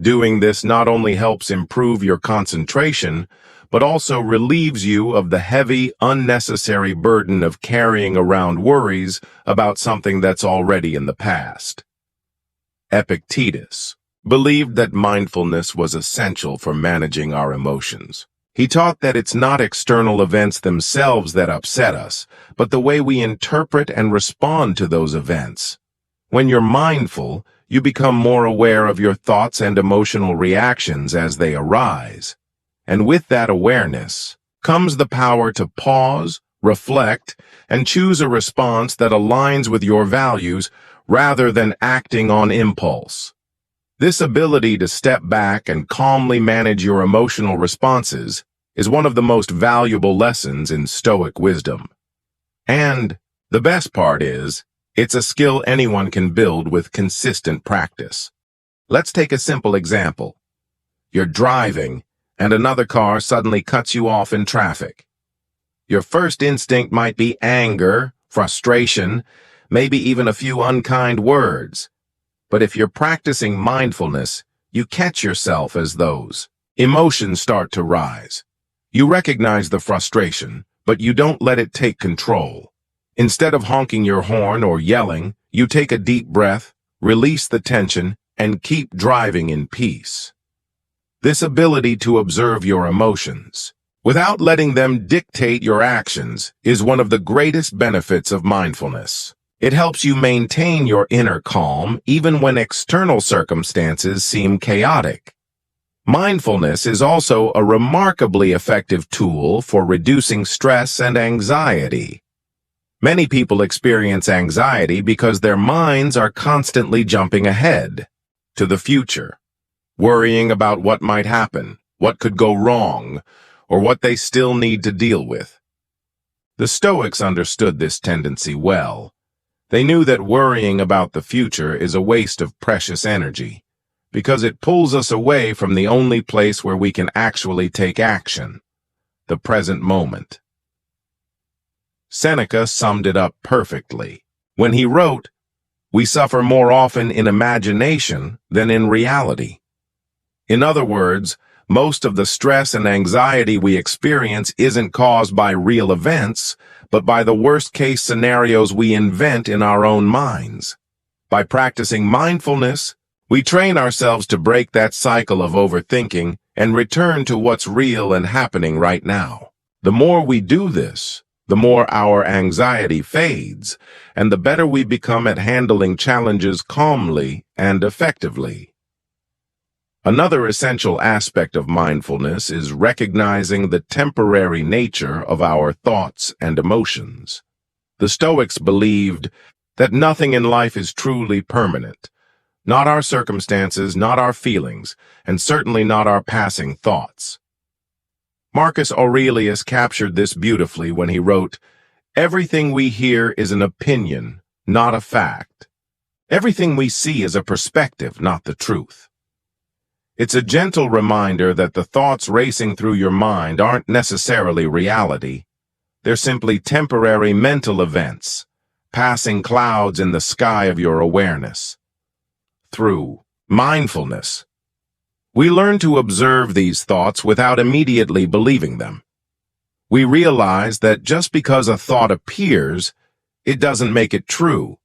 Doing this not only helps improve your concentration, but also relieves you of the heavy, unnecessary burden of carrying around worries about something that's already in the past. Epictetus believed that mindfulness was essential for managing our emotions. He taught that it's not external events themselves that upset us, but the way we interpret and respond to those events. When you're mindful, you become more aware of your thoughts and emotional reactions as they arise. And with that awareness comes the power to pause, reflect, and choose a response that aligns with your values rather than acting on impulse. This ability to step back and calmly manage your emotional responses is one of the most valuable lessons in Stoic wisdom. And the best part is, it's a skill anyone can build with consistent practice. Let's take a simple example. You're driving, and another car suddenly cuts you off in traffic. Your first instinct might be anger, frustration, maybe even a few unkind words. But if you're practicing mindfulness, you catch yourself as those emotions start to rise. You recognize the frustration, but you don't let it take control. Instead of honking your horn or yelling, you take a deep breath, release the tension, and keep driving in peace. This ability to observe your emotions, without letting them dictate your actions, is one of the greatest benefits of mindfulness. It helps you maintain your inner calm even when external circumstances seem chaotic. Mindfulness is also a remarkably effective tool for reducing stress and anxiety. Many people experience anxiety because their minds are constantly jumping ahead to the future, worrying about what might happen, what could go wrong, or what they still need to deal with. The Stoics understood this tendency well. They knew that worrying about the future is a waste of precious energy, because it pulls us away from the only place where we can actually take action, the present moment. Seneca summed it up perfectly when he wrote, "We suffer more often in imagination than in reality." In other words, most of the stress and anxiety we experience isn't caused by real events, but by the worst-case scenarios we invent in our own minds. By practicing mindfulness, we train ourselves to break that cycle of overthinking and return to what's real and happening right now. The more we do this, the more our anxiety fades, and the better we become at handling challenges calmly and effectively. Another essential aspect of mindfulness is recognizing the temporary nature of our thoughts and emotions. The Stoics believed that nothing in life is truly permanent. Not our circumstances, not our feelings, and certainly not our passing thoughts. Marcus Aurelius captured this beautifully when he wrote, "Everything we hear is an opinion, not a fact. Everything we see is a perspective, not the truth." It's a gentle reminder that the thoughts racing through your mind aren't necessarily reality. They're simply temporary mental events, passing clouds in the sky of your awareness. Through mindfulness, we learn to observe these thoughts without immediately believing them. We realize that just because a thought appears, it doesn't make it true.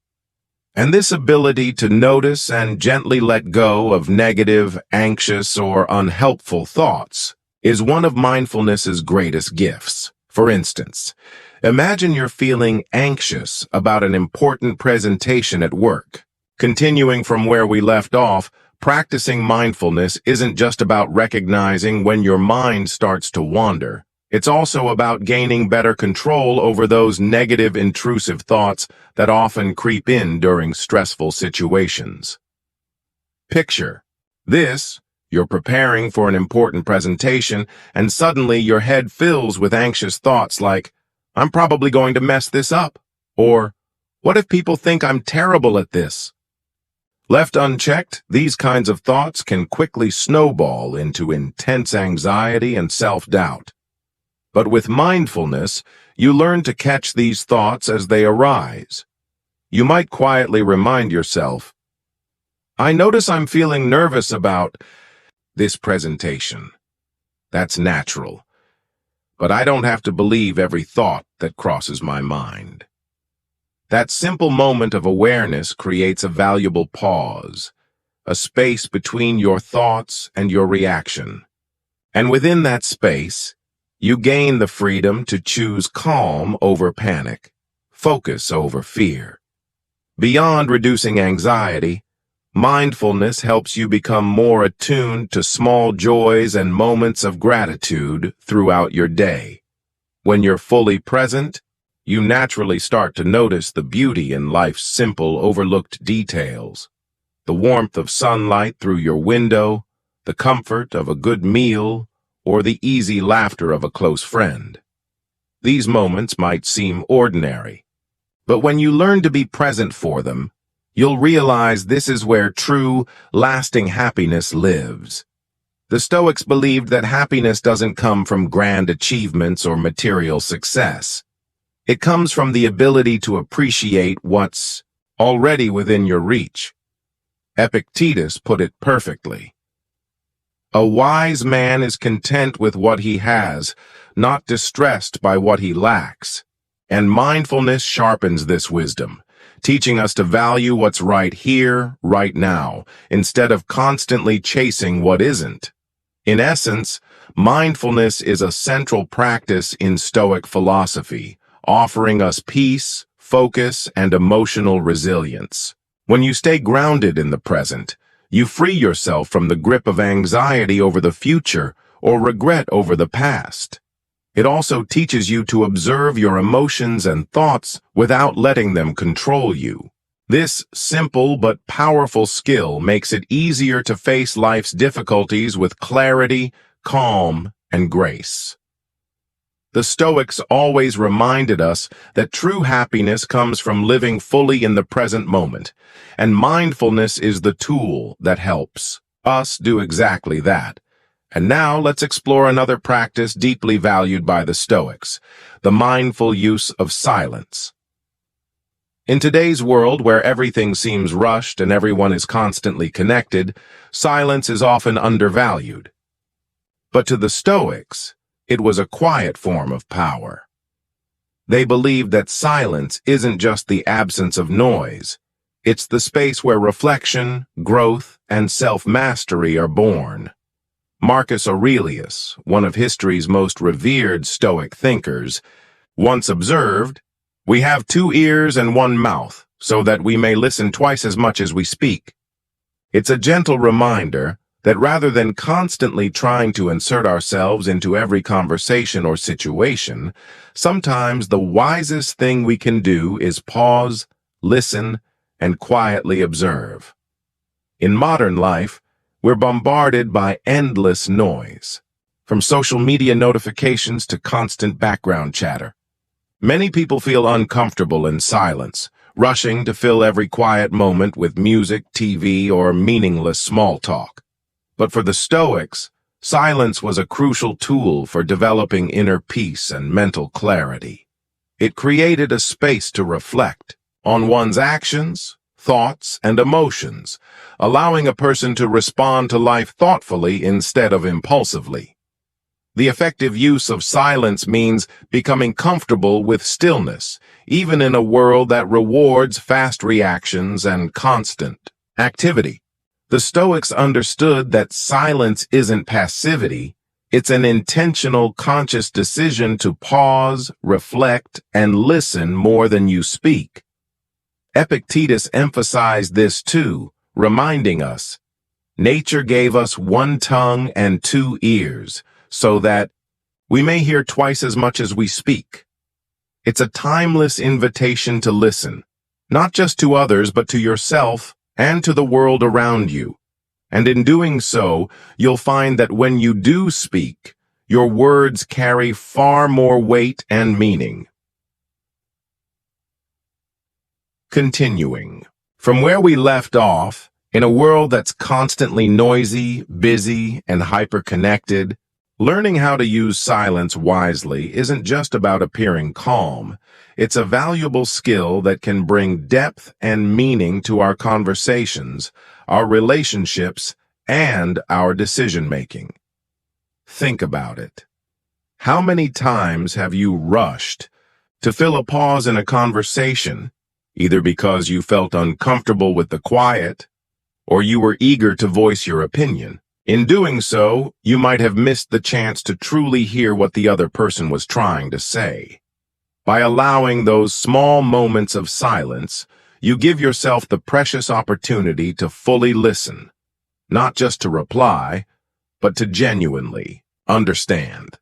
And this ability to notice and gently let go of negative, anxious, or unhelpful thoughts is one of mindfulness's greatest gifts. For instance, imagine you're feeling anxious about an important presentation at work. Continuing from where we left off, practicing mindfulness isn't just about recognizing when your mind starts to wander. It's also about gaining better control over those negative, intrusive thoughts that often creep in during stressful situations. Picture You're preparing for an important presentation, and suddenly your head fills with anxious thoughts like, I'm probably going to mess this up, or what if people think I'm terrible at this? Left unchecked, these kinds of thoughts can quickly snowball into intense anxiety and self-doubt. But with mindfulness, you learn to catch these thoughts as they arise. You might quietly remind yourself, I notice I'm feeling nervous about this presentation. That's natural. But I don't have to believe every thought that crosses my mind. That simple moment of awareness creates a valuable pause, a space between your thoughts and your reaction. And within that space, you gain the freedom to choose calm over panic, focus over fear. Beyond reducing anxiety, mindfulness helps you become more attuned to small joys and moments of gratitude throughout your day. When you're fully present, you naturally start to notice the beauty in life's simple, overlooked details. The warmth of sunlight through your window, the comfort of a good meal, or the easy laughter of a close friend. These moments might seem ordinary, but when you learn to be present for them, you'll realize this is where true, lasting happiness lives. The Stoics believed that happiness doesn't come from grand achievements or material success. It comes from the ability to appreciate what's already within your reach. Epictetus put it perfectly. A wise man is content with what he has, not distressed by what he lacks. And mindfulness sharpens this wisdom, teaching us to value what's right here, right now, instead of constantly chasing what isn't. In essence, mindfulness is a central practice in Stoic philosophy, offering us peace, focus, and emotional resilience. When you stay grounded in the present, you free yourself from the grip of anxiety over the future or regret over the past. It also teaches you to observe your emotions and thoughts without letting them control you. This simple but powerful skill makes it easier to face life's difficulties with clarity, calm, and grace. The Stoics always reminded us that true happiness comes from living fully in the present moment, and mindfulness is the tool that helps us do exactly that. And now let's explore another practice deeply valued by the Stoics, the mindful use of silence. In today's world where everything seems rushed and everyone is constantly connected, silence is often undervalued. But to the Stoics, it was a quiet form of power. They believed that silence isn't just the absence of noise. It's the space where reflection, growth, and self-mastery are born. Marcus Aurelius, one of history's most revered Stoic thinkers, once observed, "We have 2 ears and 1 mouth, so that we may listen twice as much as we speak." It's a gentle reminder that rather than constantly trying to insert ourselves into every conversation or situation, sometimes the wisest thing we can do is pause, listen, and quietly observe. In modern life, we're bombarded by endless noise, from social media notifications to constant background chatter. Many people feel uncomfortable in silence, rushing to fill every quiet moment with music, TV, or meaningless small talk. But for the Stoics, silence was a crucial tool for developing inner peace and mental clarity. It created a space to reflect on one's actions, thoughts, and emotions, allowing a person to respond to life thoughtfully instead of impulsively. The effective use of silence means becoming comfortable with stillness, even in a world that rewards fast reactions and constant activity. The Stoics understood that silence isn't passivity, it's an intentional, conscious decision to pause, reflect, and listen more than you speak. Epictetus emphasized this too, reminding us, nature gave us 1 tongue and 2 ears, so that we may hear twice as much as we speak. It's a timeless invitation to listen, not just to others, but to yourself and to the world around you. And in doing so, you'll find that when you do speak, your words carry far more weight and meaning. Continuing. From where we left off, in a world that's constantly noisy, busy, and hyper-connected, learning how to use silence wisely isn't just about appearing calm. It's a valuable skill that can bring depth and meaning to our conversations, our relationships, and our decision-making. Think about it. How many times have you rushed to fill a pause in a conversation, either because you felt uncomfortable with the quiet, or you were eager to voice your opinion? In doing so, you might have missed the chance to truly hear what the other person was trying to say. By allowing those small moments of silence, you give yourself the precious opportunity to fully listen, not just to reply, but to genuinely understand.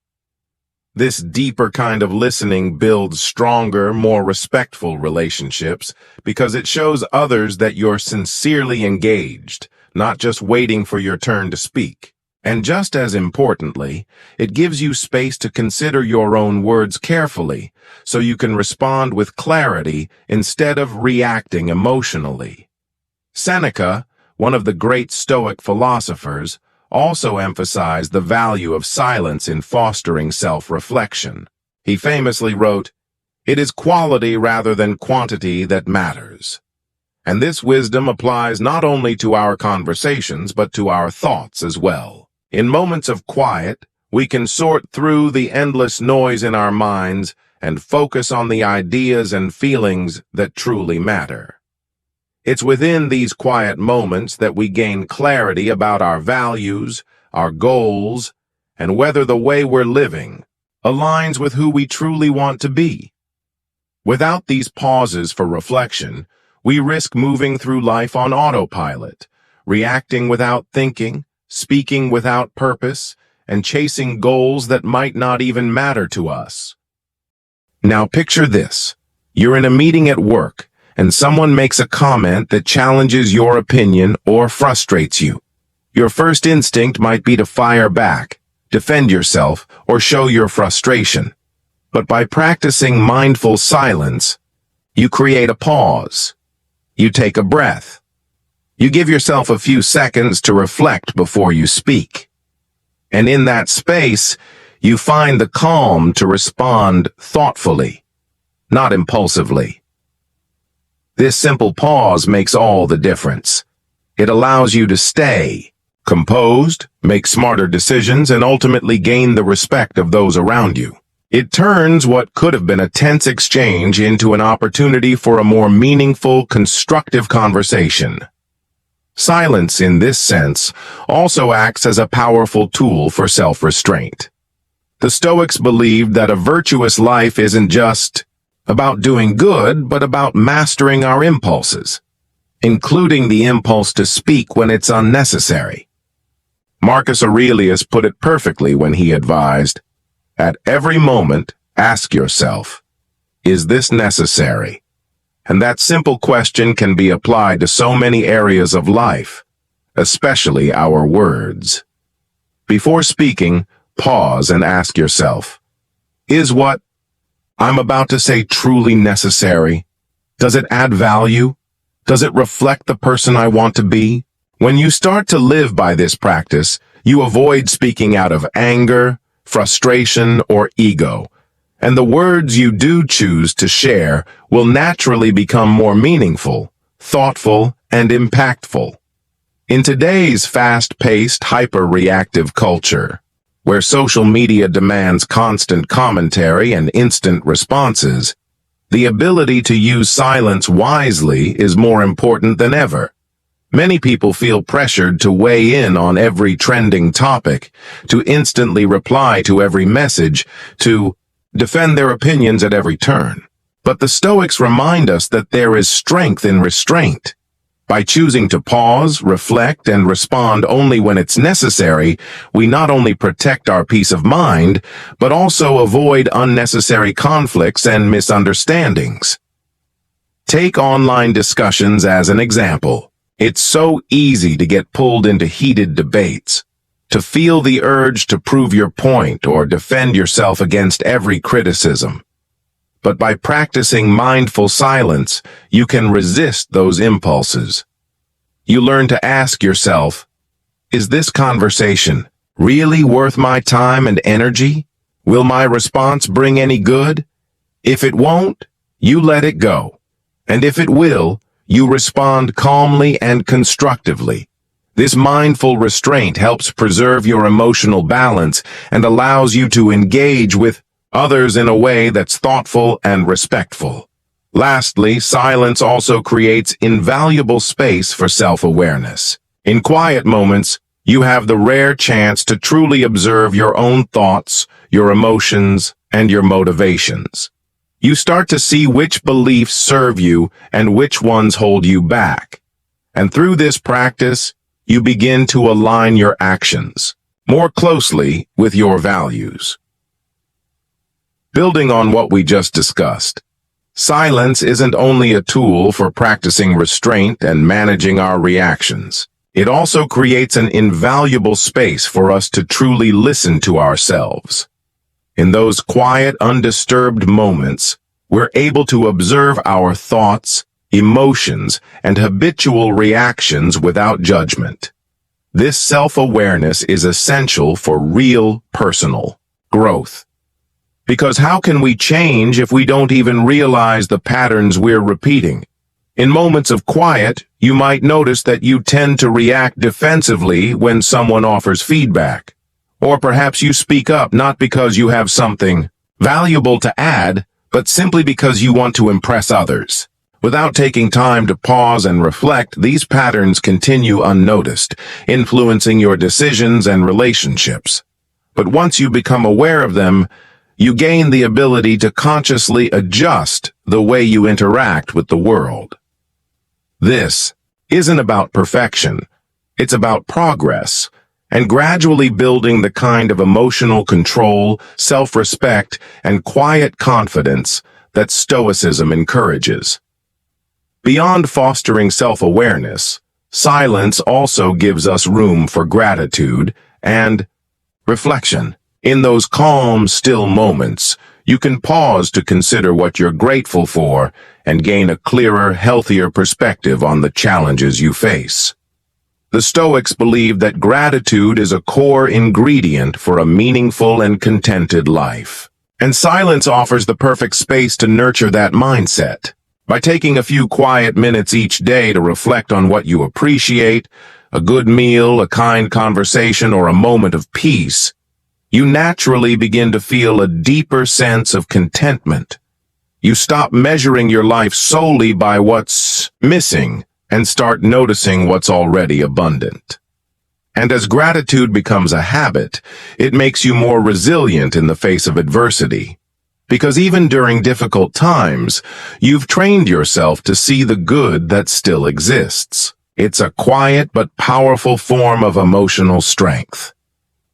This deeper kind of listening builds stronger, more respectful relationships because it shows others that you're sincerely engaged, not just waiting for your turn to speak. And just as importantly, it gives you space to consider your own words carefully so you can respond with clarity instead of reacting emotionally. Seneca, one of the great Stoic philosophers, also emphasized the value of silence in fostering self-reflection. He famously wrote, "It is quality rather than quantity that matters." And this wisdom applies not only to our conversations, but to our thoughts as well. In moments of quiet, we can sort through the endless noise in our minds and focus on the ideas and feelings that truly matter. It's within these quiet moments that we gain clarity about our values, our goals, and whether the way we're living aligns with who we truly want to be. Without these pauses for reflection, we risk moving through life on autopilot, reacting without thinking, speaking without purpose, and chasing goals that might not even matter to us. Now picture this. You're in a meeting at work, and someone makes a comment that challenges your opinion or frustrates you. Your first instinct might be to fire back, defend yourself, or show your frustration. But by practicing mindful silence, you create a pause. You take a breath. You give yourself a few seconds to reflect before you speak. And in that space, you find the calm to respond thoughtfully, not impulsively. This simple pause makes all the difference. It allows you to stay composed, make smarter decisions, and ultimately gain the respect of those around you. It turns what could have been a tense exchange into an opportunity for a more meaningful, constructive conversation. Silence, in this sense, also acts as a powerful tool for self-restraint. The Stoics believed that a virtuous life isn't just about doing good, but about mastering our impulses, including the impulse to speak when it's unnecessary. Marcus Aurelius put it perfectly when he advised, "At every moment, ask yourself, is this necessary?" And that simple question can be applied to so many areas of life, especially our words. Before speaking, pause and ask yourself, is what I'm about to say truly necessary? Does it add value? Does it reflect the person I want to be? When you start to live by this practice, you avoid speaking out of anger, frustration, or ego, and the words you do choose to share will naturally become more meaningful, thoughtful, and impactful. In today's fast-paced, hyper-reactive culture, where social media demands constant commentary and instant responses, the ability to use silence wisely is more important than ever. Many people feel pressured to weigh in on every trending topic, to instantly reply to every message, to defend their opinions at every turn. But the Stoics remind us that there is strength in restraint. By choosing to pause, reflect, and respond only when it's necessary, we not only protect our peace of mind, but also avoid unnecessary conflicts and misunderstandings. Take online discussions as an example. It's so easy to get pulled into heated debates, to feel the urge to prove your point or defend yourself against every criticism. But by practicing mindful silence, you can resist those impulses. You learn to ask yourself, is this conversation really worth my time and energy? Will my response bring any good? If it won't, you let it go. And if it will, you respond calmly and constructively. This mindful restraint helps preserve your emotional balance and allows you to engage with others in a way that's thoughtful and respectful. Lastly, silence also creates invaluable space for self-awareness. In quiet moments, you have the rare chance to truly observe your own thoughts, your emotions, and your motivations. You start to see which beliefs serve you and which ones hold you back. And through this practice, you begin to align your actions more closely with your values. Building on what we just discussed, silence isn't only a tool for practicing restraint and managing our reactions. It also creates an invaluable space for us to truly listen to ourselves. In those quiet, undisturbed moments, we're able to observe our thoughts, emotions, and habitual reactions without judgment. This self-awareness is essential for real personal growth. Because how can we change if we don't even realize the patterns we're repeating? In moments of quiet, you might notice that you tend to react defensively when someone offers feedback. Or perhaps you speak up not because you have something valuable to add, but simply because you want to impress others. Without taking time to pause and reflect, these patterns continue unnoticed, influencing your decisions and relationships. But once you become aware of them, you gain the ability to consciously adjust the way you interact with the world. This isn't about perfection. It's about progress and gradually building the kind of emotional control, self-respect, and quiet confidence that Stoicism encourages. Beyond fostering self-awareness, silence also gives us room for gratitude and reflection. In those calm, still moments, you can pause to consider what you're grateful for and gain a clearer, healthier perspective on the challenges you face. The Stoics believe that gratitude is a core ingredient for a meaningful and contented life. And silence offers the perfect space to nurture that mindset. By taking a few quiet minutes each day to reflect on what you appreciate, a good meal, a kind conversation, or a moment of peace, you naturally begin to feel a deeper sense of contentment. You stop measuring your life solely by what's missing and start noticing what's already abundant. And as gratitude becomes a habit, it makes you more resilient in the face of adversity. Because even during difficult times, you've trained yourself to see the good that still exists. It's a quiet but powerful form of emotional strength.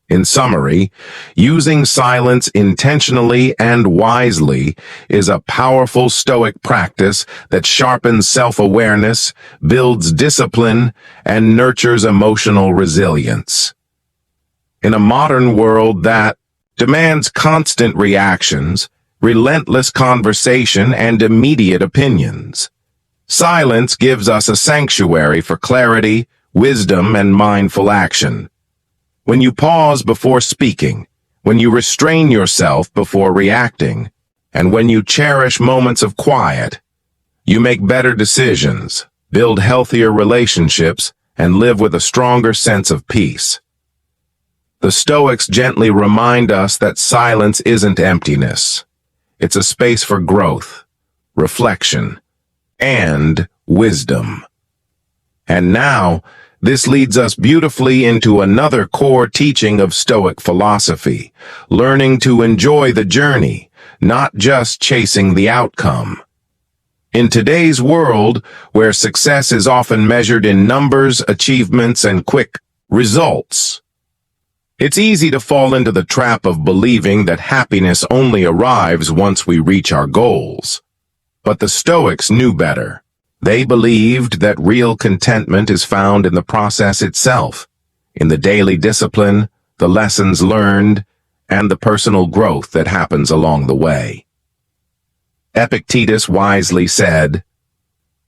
In summary, using silence intentionally and wisely is a powerful Stoic practice that sharpens self-awareness, builds discipline, and nurtures emotional resilience. In a modern world that demands constant reactions, relentless conversation, and immediate opinions, silence gives us a sanctuary for clarity, wisdom, and mindful action. When you pause before speaking, when you restrain yourself before reacting, and when you cherish moments of quiet, you make better decisions, build healthier relationships, and live with a stronger sense of peace. The Stoics gently remind us that silence isn't emptiness. It's a space for growth, reflection, and wisdom. And now, this leads us beautifully into another core teaching of Stoic philosophy, learning to enjoy the journey, not just chasing the outcome. In today's world, where success is often measured in numbers, achievements, and quick results, it's easy to fall into the trap of believing that happiness only arrives once we reach our goals. But the Stoics knew better. They believed that real contentment is found in the process itself, in the daily discipline, the lessons learned, and the personal growth that happens along the way. Epictetus wisely said,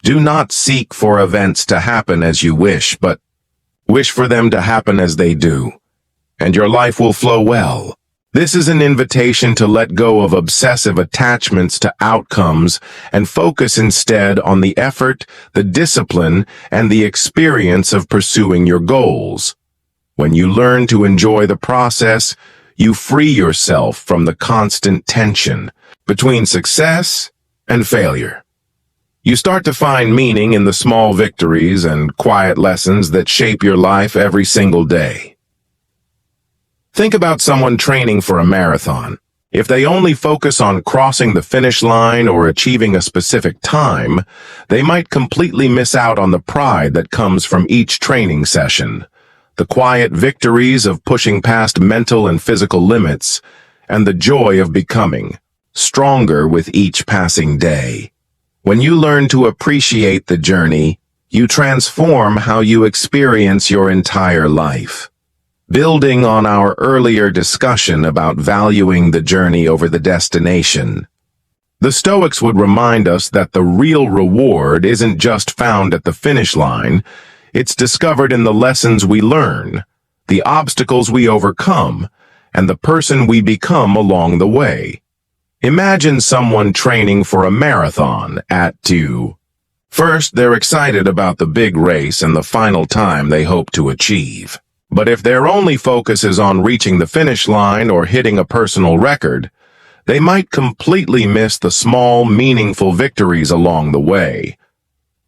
"Do not seek for events to happen as you wish, but wish for them to happen as they do, and your life will flow well." This is an invitation to let go of obsessive attachments to outcomes and focus instead on the effort, the discipline, and the experience of pursuing your goals. When you learn to enjoy the process, you free yourself from the constant tension between success and failure. You start to find meaning in the small victories and quiet lessons that shape your life every single day. Think about someone training for a marathon. If they only focus on crossing the finish line or achieving a specific time, they might completely miss out on the pride that comes from each training session, the quiet victories of pushing past mental and physical limits, and the joy of becoming stronger with each passing day. When you learn to appreciate the journey, you transform how you experience your entire life. Building on our earlier discussion about valuing the journey over the destination, the Stoics would remind us that the real reward isn't just found at the finish line, it's discovered in the lessons we learn, the obstacles we overcome, and the person we become along the way. Imagine someone training for a marathon at 2. First, they're excited about the big race and the final time they hope to achieve. But if their only focus is on reaching the finish line or hitting a personal record, they might completely miss the small, meaningful victories along the way.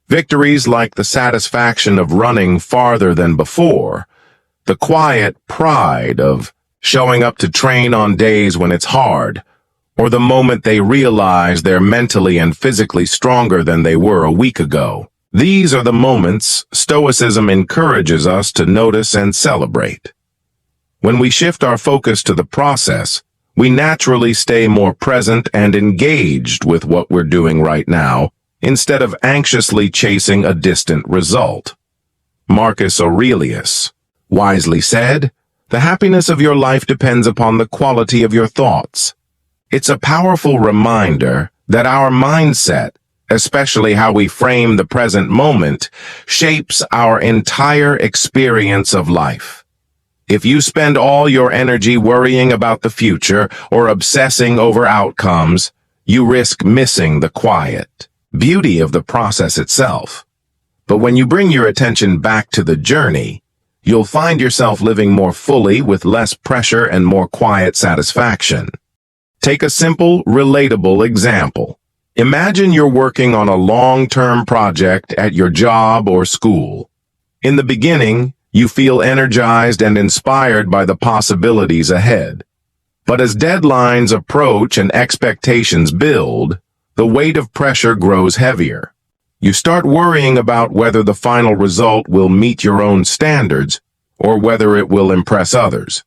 Victories like the satisfaction of running farther than before, the quiet pride of showing up to train on days when it's hard, or the moment they realize they're mentally and physically stronger than they were a week ago. These are the moments Stoicism encourages us to notice and celebrate. When we shift our focus to the process, we naturally stay more present and engaged with what we're doing right now, instead of anxiously chasing a distant result. Marcus Aurelius wisely said, "The happiness of your life depends upon the quality of your thoughts." It's a powerful reminder that our mindset, especially how we frame the present moment, shapes our entire experience of life. If you spend all your energy worrying about the future or obsessing over outcomes, you risk missing the quiet beauty of the process itself. But when you bring your attention back to the journey, you'll find yourself living more fully with less pressure and more quiet satisfaction. Take a simple, relatable example. Imagine you're working on a long-term project at your job or school. In the beginning, you feel energized and inspired by the possibilities ahead. But as deadlines approach and expectations build, the weight of pressure grows heavier. You start worrying about whether the final result will meet your own standards or whether it will impress others.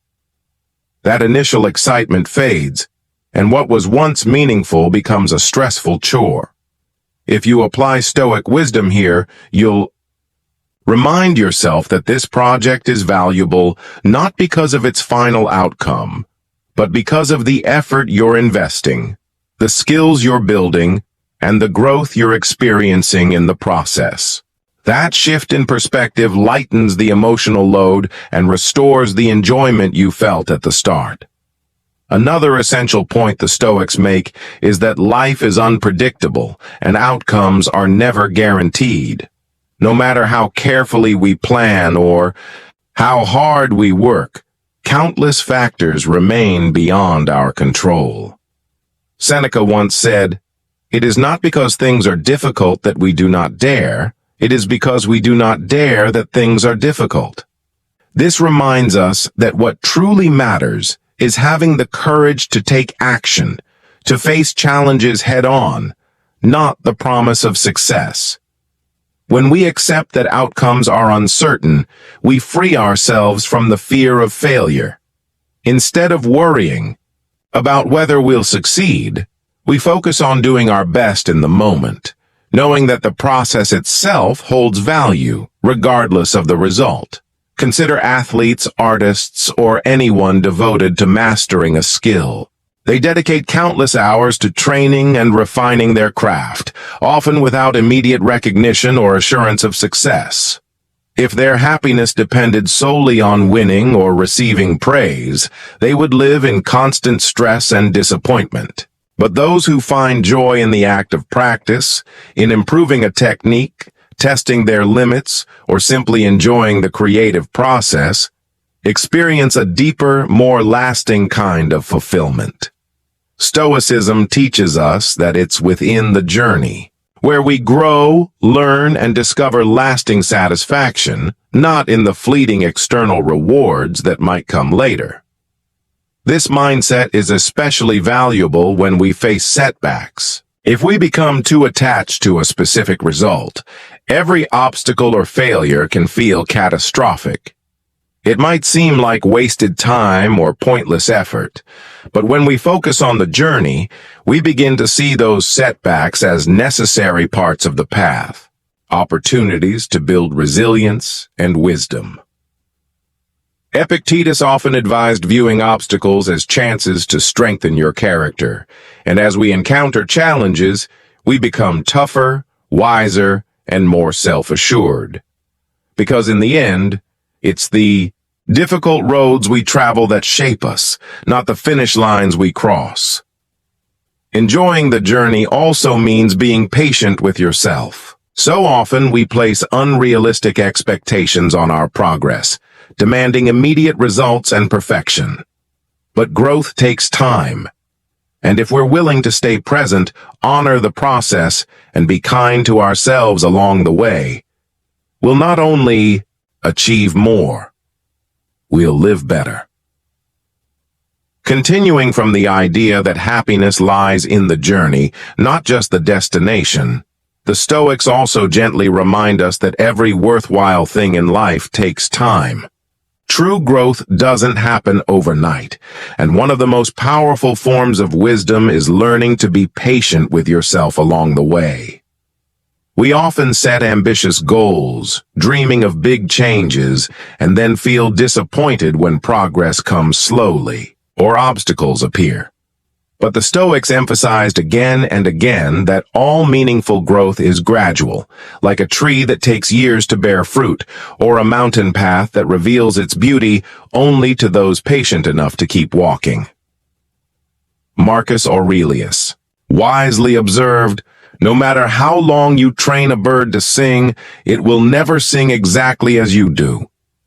That initial excitement fades, and what was once meaningful becomes a stressful chore. If you apply Stoic wisdom here, you'll remind yourself that this project is valuable not because of its final outcome, but because of the effort you're investing, the skills you're building, and the growth you're experiencing in the process. That shift in perspective lightens the emotional load and restores the enjoyment you felt at the start. Another essential point the Stoics make is that life is unpredictable and outcomes are never guaranteed. No matter how carefully we plan or how hard we work, countless factors remain beyond our control. Seneca once said, "It is not because things are difficult that we do not dare, it is because we do not dare that things are difficult." This reminds us that what truly matters is having the courage to take action, to face challenges head-on, not the promise of success. When we accept that outcomes are uncertain, we free ourselves from the fear of failure. Instead of worrying about whether we'll succeed, we focus on doing our best in the moment, knowing that the process itself holds value, regardless of the result. Consider athletes, artists, or anyone devoted to mastering a skill. They dedicate countless hours to training and refining their craft, often without immediate recognition or assurance of success. If their happiness depended solely on winning or receiving praise, they would live in constant stress and disappointment. But those who find joy in the act of practice, in improving a technique, testing their limits, or simply enjoying the creative process, experience a deeper, more lasting kind of fulfillment. Stoicism teaches us that it's within the journey, where we grow, learn, and discover lasting satisfaction, not in the fleeting external rewards that might come later. This mindset is especially valuable when we face setbacks. If we become too attached to a specific result, every obstacle or failure can feel catastrophic. It might seem like wasted time or pointless effort, but when we focus on the journey, we begin to see those setbacks as necessary parts of the path, opportunities to build resilience and wisdom. Epictetus often advised viewing obstacles as chances to strengthen your character, and as we encounter challenges, we become tougher, wiser, and more self-assured. Because in the end, it's the difficult roads we travel that shape us, not the finish lines we cross. Enjoying the journey also means being patient with yourself. So often we place unrealistic expectations on our progress, demanding immediate results and perfection. But growth takes time, and if we're willing to stay present, honor the process, and be kind to ourselves along the way, we'll not only achieve more, we'll live better. Continuing from the idea that happiness lies in the journey, not just the destination, the Stoics also gently remind us that every worthwhile thing in life takes time. True growth doesn't happen overnight, and one of the most powerful forms of wisdom is learning to be patient with yourself along the way. We often set ambitious goals, dreaming of big changes, and then feel disappointed when progress comes slowly or obstacles appear. But the Stoics emphasized again and again that all meaningful growth is gradual, like a tree that takes years to bear fruit, or a mountain path that reveals its beauty only to those patient enough to keep walking. Marcus Aurelius wisely observed, "No matter how long you train a bird to sing, it will never sing exactly as you do.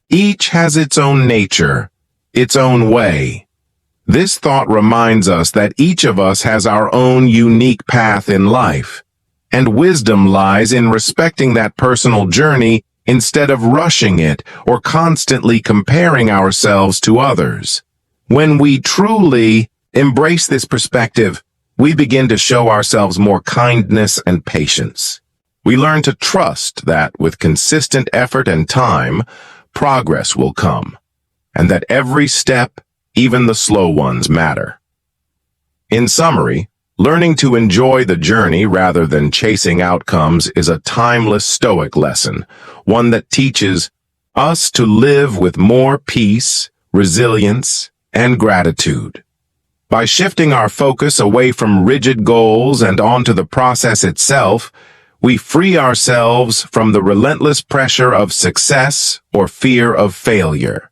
Each has its own nature, its own way." This thought reminds us that each of us has our own unique path in life, and wisdom lies in respecting that personal journey instead of rushing it or constantly comparing ourselves to others. When we truly embrace this perspective, we begin to show ourselves more kindness and patience. We learn to trust that with consistent effort and time, progress will come, and that every step, even the slow ones, matter. In summary, learning to enjoy the journey rather than chasing outcomes is a timeless Stoic lesson, one that teaches us to live with more peace, resilience, and gratitude. By shifting our focus away from rigid goals and onto the process itself, we free ourselves from the relentless pressure of success or fear of failure.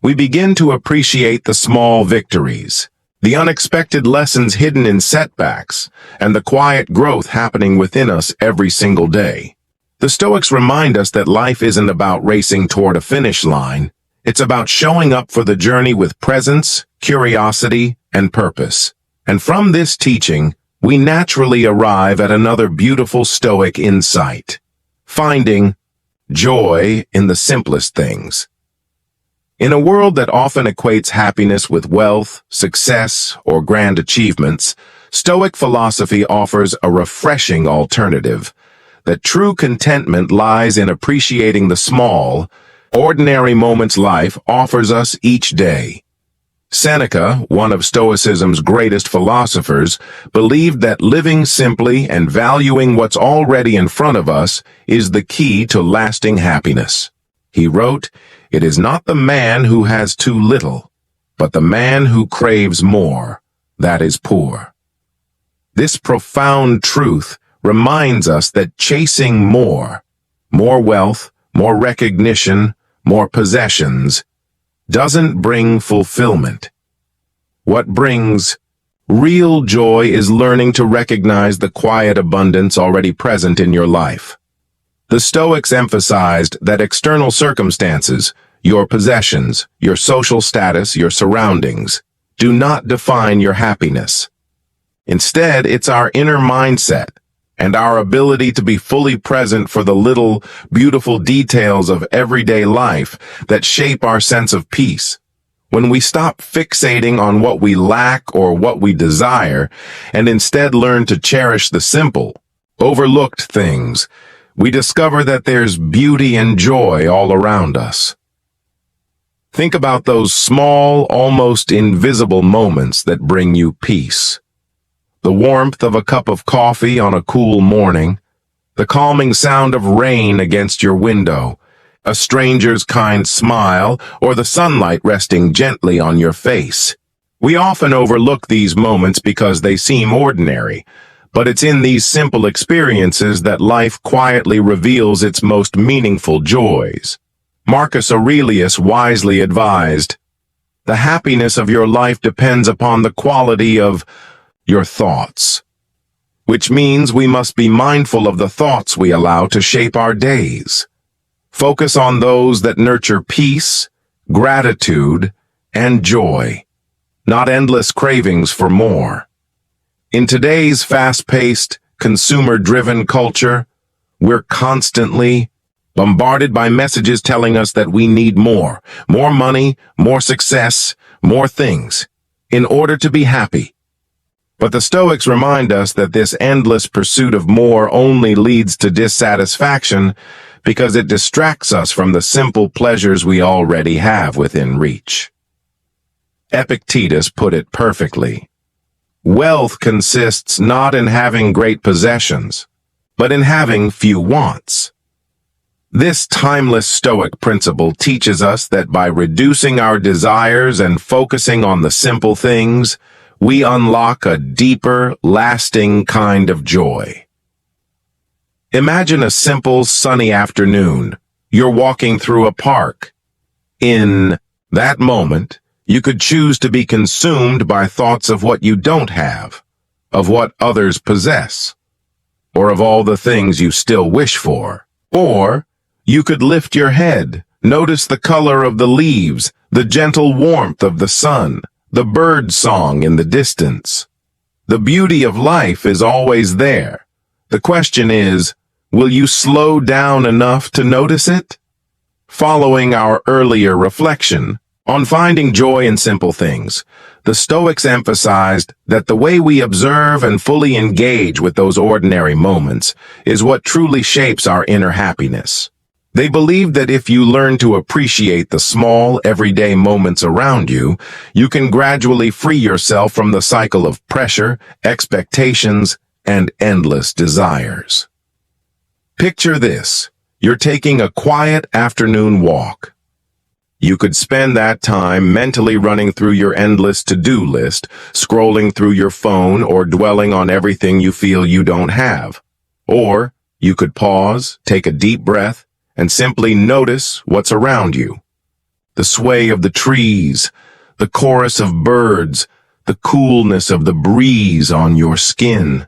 We begin to appreciate the small victories, the unexpected lessons hidden in setbacks, and the quiet growth happening within us every single day. The Stoics remind us that life isn't about racing toward a finish line. It's about showing up for the journey with presence, curiosity, and purpose. And from this teaching, we naturally arrive at another beautiful Stoic insight: finding joy in the simplest things. In a world that often equates happiness with wealth, success, or grand achievements, Stoic philosophy offers a refreshing alternative, that true contentment lies in appreciating the small, ordinary moments life offers us each day. Seneca, one of Stoicism's greatest philosophers, believed that living simply and valuing what's already in front of us is the key to lasting happiness. He wrote, "It is not the man who has too little, but the man who craves more, that is poor." This profound truth reminds us that chasing more wealth, more recognition, more possessions, doesn't bring fulfillment. What brings real joy is learning to recognize the quiet abundance already present in your life. The Stoics emphasized that external circumstances, your possessions, your social status, your surroundings, do not define your happiness. Instead, it's our inner mindset and our ability to be fully present for the little, beautiful details of everyday life that shape our sense of peace. When we stop fixating on what we lack or what we desire, and instead learn to cherish the simple, overlooked things, we discover that there's beauty and joy all around us. Think about those small, almost invisible moments that bring you peace. The warmth of a cup of coffee on a cool morning, the calming sound of rain against your window, a stranger's kind smile, or the sunlight resting gently on your face. We often overlook these moments because they seem ordinary, but it's in these simple experiences that life quietly reveals its most meaningful joys. Marcus Aurelius wisely advised, "The happiness of your life depends upon the quality of your thoughts," which means we must be mindful of the thoughts we allow to shape our days. Focus on those that nurture peace, gratitude, and joy, not endless cravings for more. In today's fast-paced, consumer-driven culture, we're constantly bombarded by messages telling us that we need more money, more success, more things, in order to be happy. But the Stoics remind us that this endless pursuit of more only leads to dissatisfaction because it distracts us from the simple pleasures we already have within reach. Epictetus put it perfectly. Wealth consists not in having great possessions, but in having few wants. This timeless Stoic principle teaches us that by reducing our desires and focusing on the simple things, we unlock a deeper, lasting kind of joy. Imagine a simple, sunny afternoon. You're walking through a park. In that moment, you could choose to be consumed by thoughts of what you don't have, of what others possess, or of all the things you still wish for. Or you could lift your head, notice the color of the leaves, the gentle warmth of the sun, the bird song in the distance. The beauty of life is always there. The question is, will you slow down enough to notice it? Following our earlier reflection on finding joy in simple things, the Stoics emphasized that the way we observe and fully engage with those ordinary moments is what truly shapes our inner happiness. They believed that if you learn to appreciate the small, everyday moments around you, you can gradually free yourself from the cycle of pressure, expectations, and endless desires. Picture this. You're taking a quiet afternoon walk. You could spend that time mentally running through your endless to-do list, scrolling through your phone, or dwelling on everything you feel you don't have. Or you could pause, take a deep breath, and simply notice what's around you. The sway of the trees, the chorus of birds, the coolness of the breeze on your skin.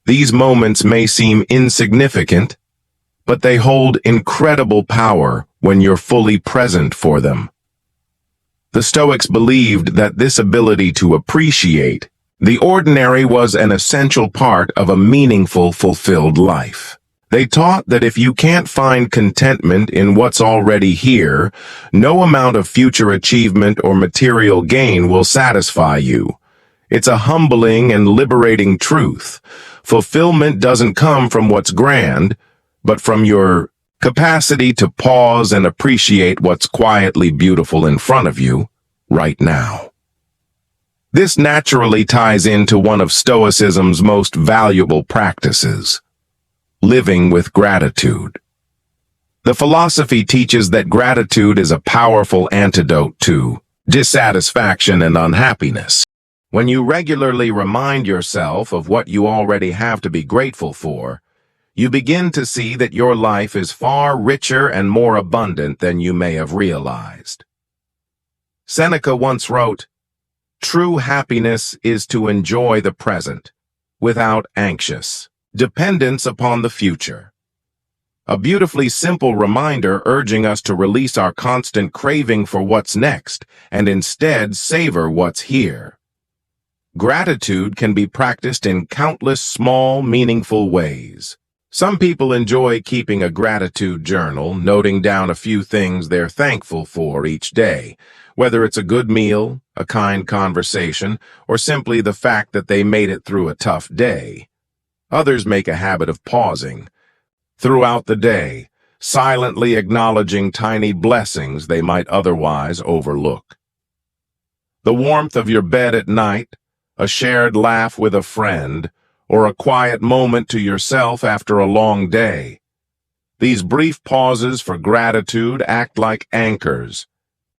These moments may seem insignificant, but they hold incredible power when you're fully present for them. The Stoics believed that this ability to appreciate the ordinary was an essential part of a meaningful, fulfilled life. They taught that if you can't find contentment in what's already here, no amount of future achievement or material gain will satisfy you. It's a humbling and liberating truth. Fulfillment doesn't come from what's grand, but from your capacity to pause and appreciate what's quietly beautiful in front of you. right now. This naturally ties into one of Stoicism's most valuable practices, living with gratitude. The philosophy teaches that gratitude is a powerful antidote to dissatisfaction and unhappiness. When you regularly remind yourself of what you already have to be grateful for, you begin to see that your life is far richer and more abundant than you may have realized. Seneca once wrote, "True happiness is to enjoy the present, without anxious dependence upon the future." A beautifully simple reminder urging us to release our constant craving for what's next and instead savor what's here. Gratitude can be practiced in countless small, meaningful ways. Some people enjoy keeping a gratitude journal, noting down a few things they're thankful for each day, whether it's a good meal, a kind conversation, or simply the fact that they made it through a tough day. Others make a habit of pausing throughout the day, silently acknowledging tiny blessings they might otherwise overlook. The warmth of your bed at night, a shared laugh with a friend, or a quiet moment to yourself after a long day. These brief pauses for gratitude act like anchors,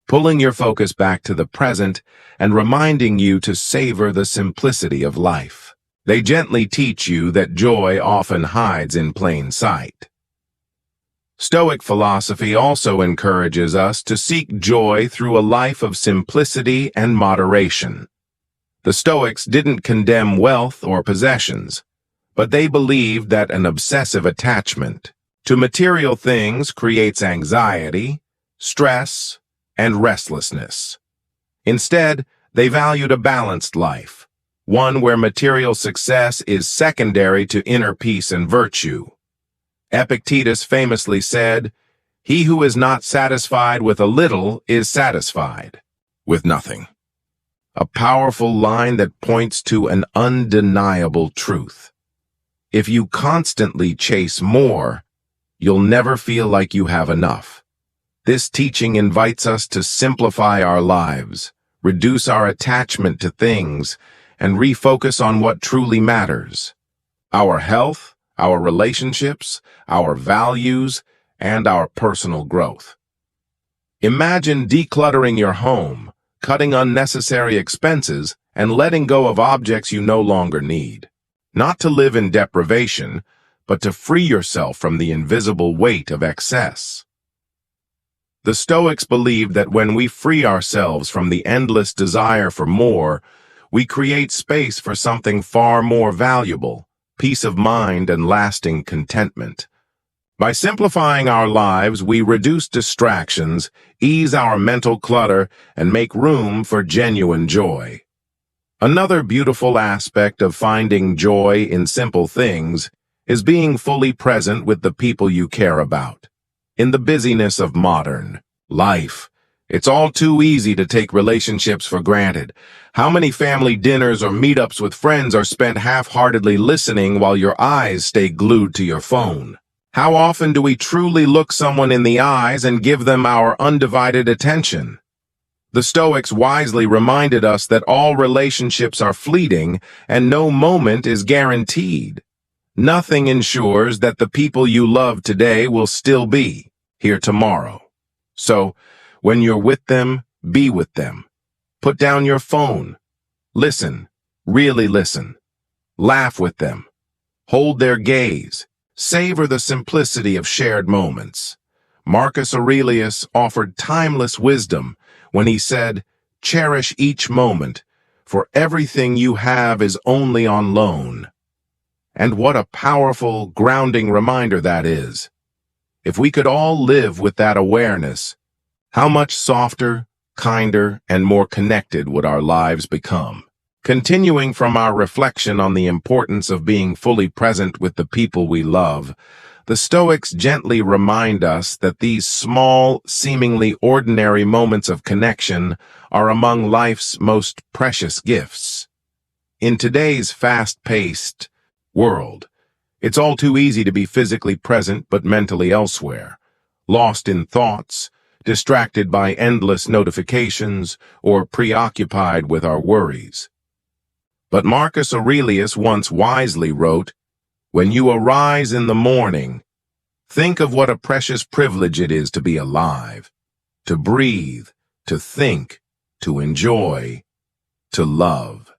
pulling your focus back to the present and reminding you to savor the simplicity of life. They gently teach you that joy often hides in plain sight. Stoic philosophy also encourages us to seek joy through a life of simplicity and moderation. The Stoics didn't condemn wealth or possessions, but they believed that an obsessive attachment to material things creates anxiety, stress, and restlessness. Instead, they valued a balanced life, one where material success is secondary to inner peace and virtue. Epictetus famously said, "He who is not satisfied with a little is satisfied with nothing." A powerful line that points to an undeniable truth. If you constantly chase more, you'll never feel like you have enough. This teaching invites us to simplify our lives, reduce our attachment to things, and refocus on what truly matters: our health, our relationships, our values, and our personal growth. Imagine decluttering your home, cutting unnecessary expenses, and letting go of objects you no longer need. Not to live in deprivation, but to free yourself from the invisible weight of excess. The Stoics believed that when we free ourselves from the endless desire for more, we create space for something far more valuable: peace of mind and lasting contentment. By simplifying our lives, we reduce distractions, ease our mental clutter, and make room for genuine joy. Another beautiful aspect of finding joy in simple things is being fully present with the people you care about. In the busyness of modern life, it's all too easy to take relationships for granted. How many family dinners or meetups with friends are spent half-heartedly listening while your eyes stay glued to your phone? How often do we truly look someone in the eyes and give them our undivided attention? The Stoics wisely reminded us that all relationships are fleeting and no moment is guaranteed. Nothing ensures that the people you love today will still be here tomorrow. So, when you're with them, be with them. Put down your phone. Listen, really listen. Laugh with them. Hold their gaze. Savor the simplicity of shared moments. Marcus Aurelius offered timeless wisdom when he said, "Cherish each moment, for everything you have is only on loan." And what a powerful, grounding reminder that is. If we could all live with that awareness, how much softer, kinder, and more connected would our lives become? Continuing from our reflection on the importance of being fully present with the people we love, the Stoics gently remind us that these small, seemingly ordinary moments of connection are among life's most precious gifts. In today's fast-paced world, it's all too easy to be physically present but mentally elsewhere, lost in thoughts, distracted by endless notifications or preoccupied with our worries. But Marcus Aurelius once wisely wrote, "When you arise in the morning, think of what a precious privilege it is to be alive, to breathe, to think, to enjoy, to love."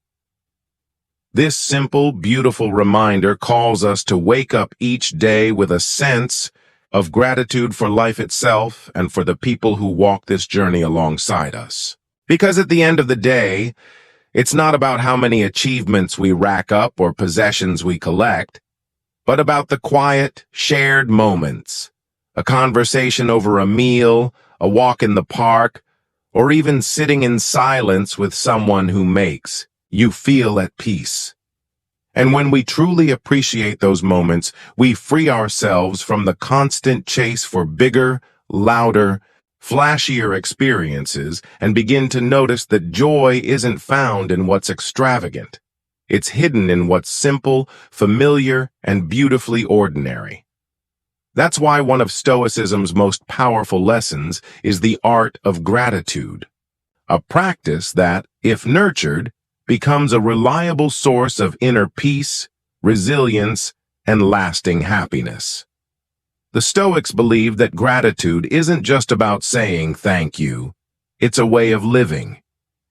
This simple, beautiful reminder calls us to wake up each day with a sense of gratitude for life itself and for the people who walk this journey alongside us. Because at the end of the day, it's not about how many achievements we rack up or possessions we collect, but about the quiet, shared moments, a conversation over a meal, a walk in the park, or even sitting in silence with someone who makes you feel at peace. And when we truly appreciate those moments, we free ourselves from the constant chase for bigger, louder, flashier experiences and begin to notice that joy isn't found in what's extravagant. It's hidden in what's simple, familiar, and beautifully ordinary. That's why one of Stoicism's most powerful lessons is the art of gratitude, a practice that, if nurtured, becomes a reliable source of inner peace, resilience, and lasting happiness. The Stoics believe that gratitude isn't just about saying thank you. It's a way of living.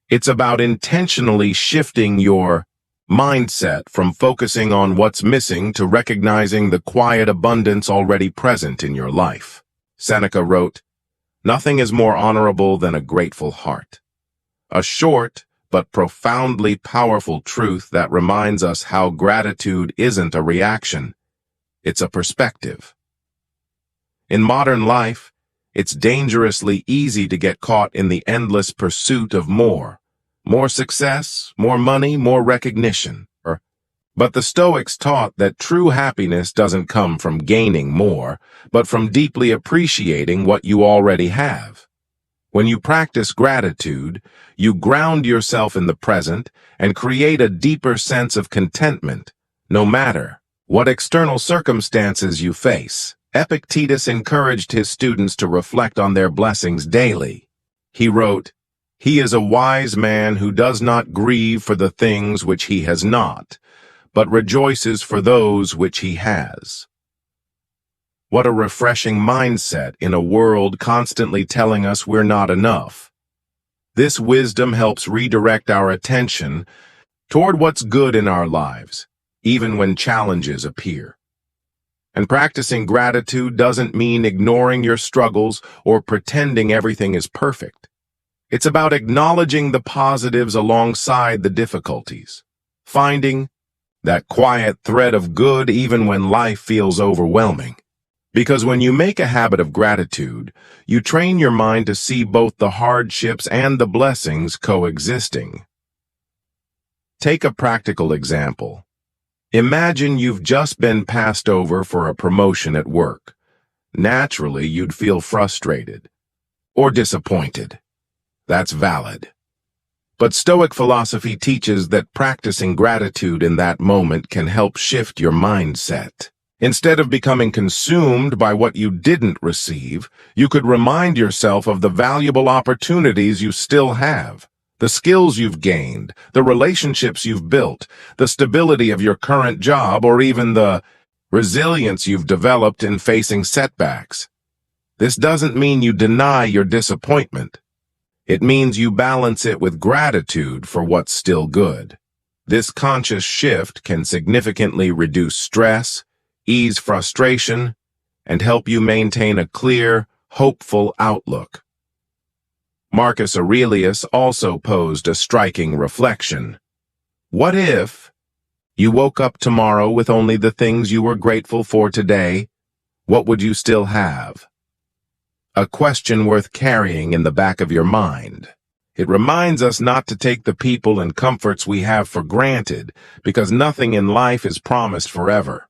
It's about intentionally shifting your mindset from focusing on what's missing to recognizing the quiet abundance already present in your life. Seneca wrote, "Nothing is more honorable than a grateful heart." A short but profoundly powerful truth that reminds us how gratitude isn't a reaction, it's a perspective. In modern life, it's dangerously easy to get caught in the endless pursuit of more success, more money, more recognition. But the Stoics taught that true happiness doesn't come from gaining more, but from deeply appreciating what you already have. When you practice gratitude, you ground yourself in the present and create a deeper sense of contentment, no matter what external circumstances you face. Epictetus encouraged his students to reflect on their blessings daily. He wrote, "He is a wise man who does not grieve for the things which he has not, but rejoices for those which he has." What a refreshing mindset in a world constantly telling us we're not enough. This wisdom helps redirect our attention toward what's good in our lives, even when challenges appear. And practicing gratitude doesn't mean ignoring your struggles or pretending everything is perfect. It's about acknowledging the positives alongside the difficulties, finding that quiet thread of good even when life feels overwhelming. Because when you make a habit of gratitude, you train your mind to see both the hardships and the blessings coexisting. Take a practical example. Imagine you've just been passed over for a promotion at work. Naturally, you'd feel frustrated or disappointed. That's valid. But Stoic philosophy teaches that practicing gratitude in that moment can help shift your mindset. Instead of becoming consumed by what you didn't receive, you could remind yourself of the valuable opportunities you still have, the skills you've gained, the relationships you've built, the stability of your current job, or even the resilience you've developed in facing setbacks. This doesn't mean you deny your disappointment. It means you balance it with gratitude for what's still good. This conscious shift can significantly reduce stress, ease frustration, and help you maintain a clear, hopeful outlook. Marcus Aurelius also posed a striking reflection. What if you woke up tomorrow with only the things you were grateful for today? What would you still have? A question worth carrying in the back of your mind. It reminds us not to take the people and comforts we have for granted, because nothing in life is promised forever.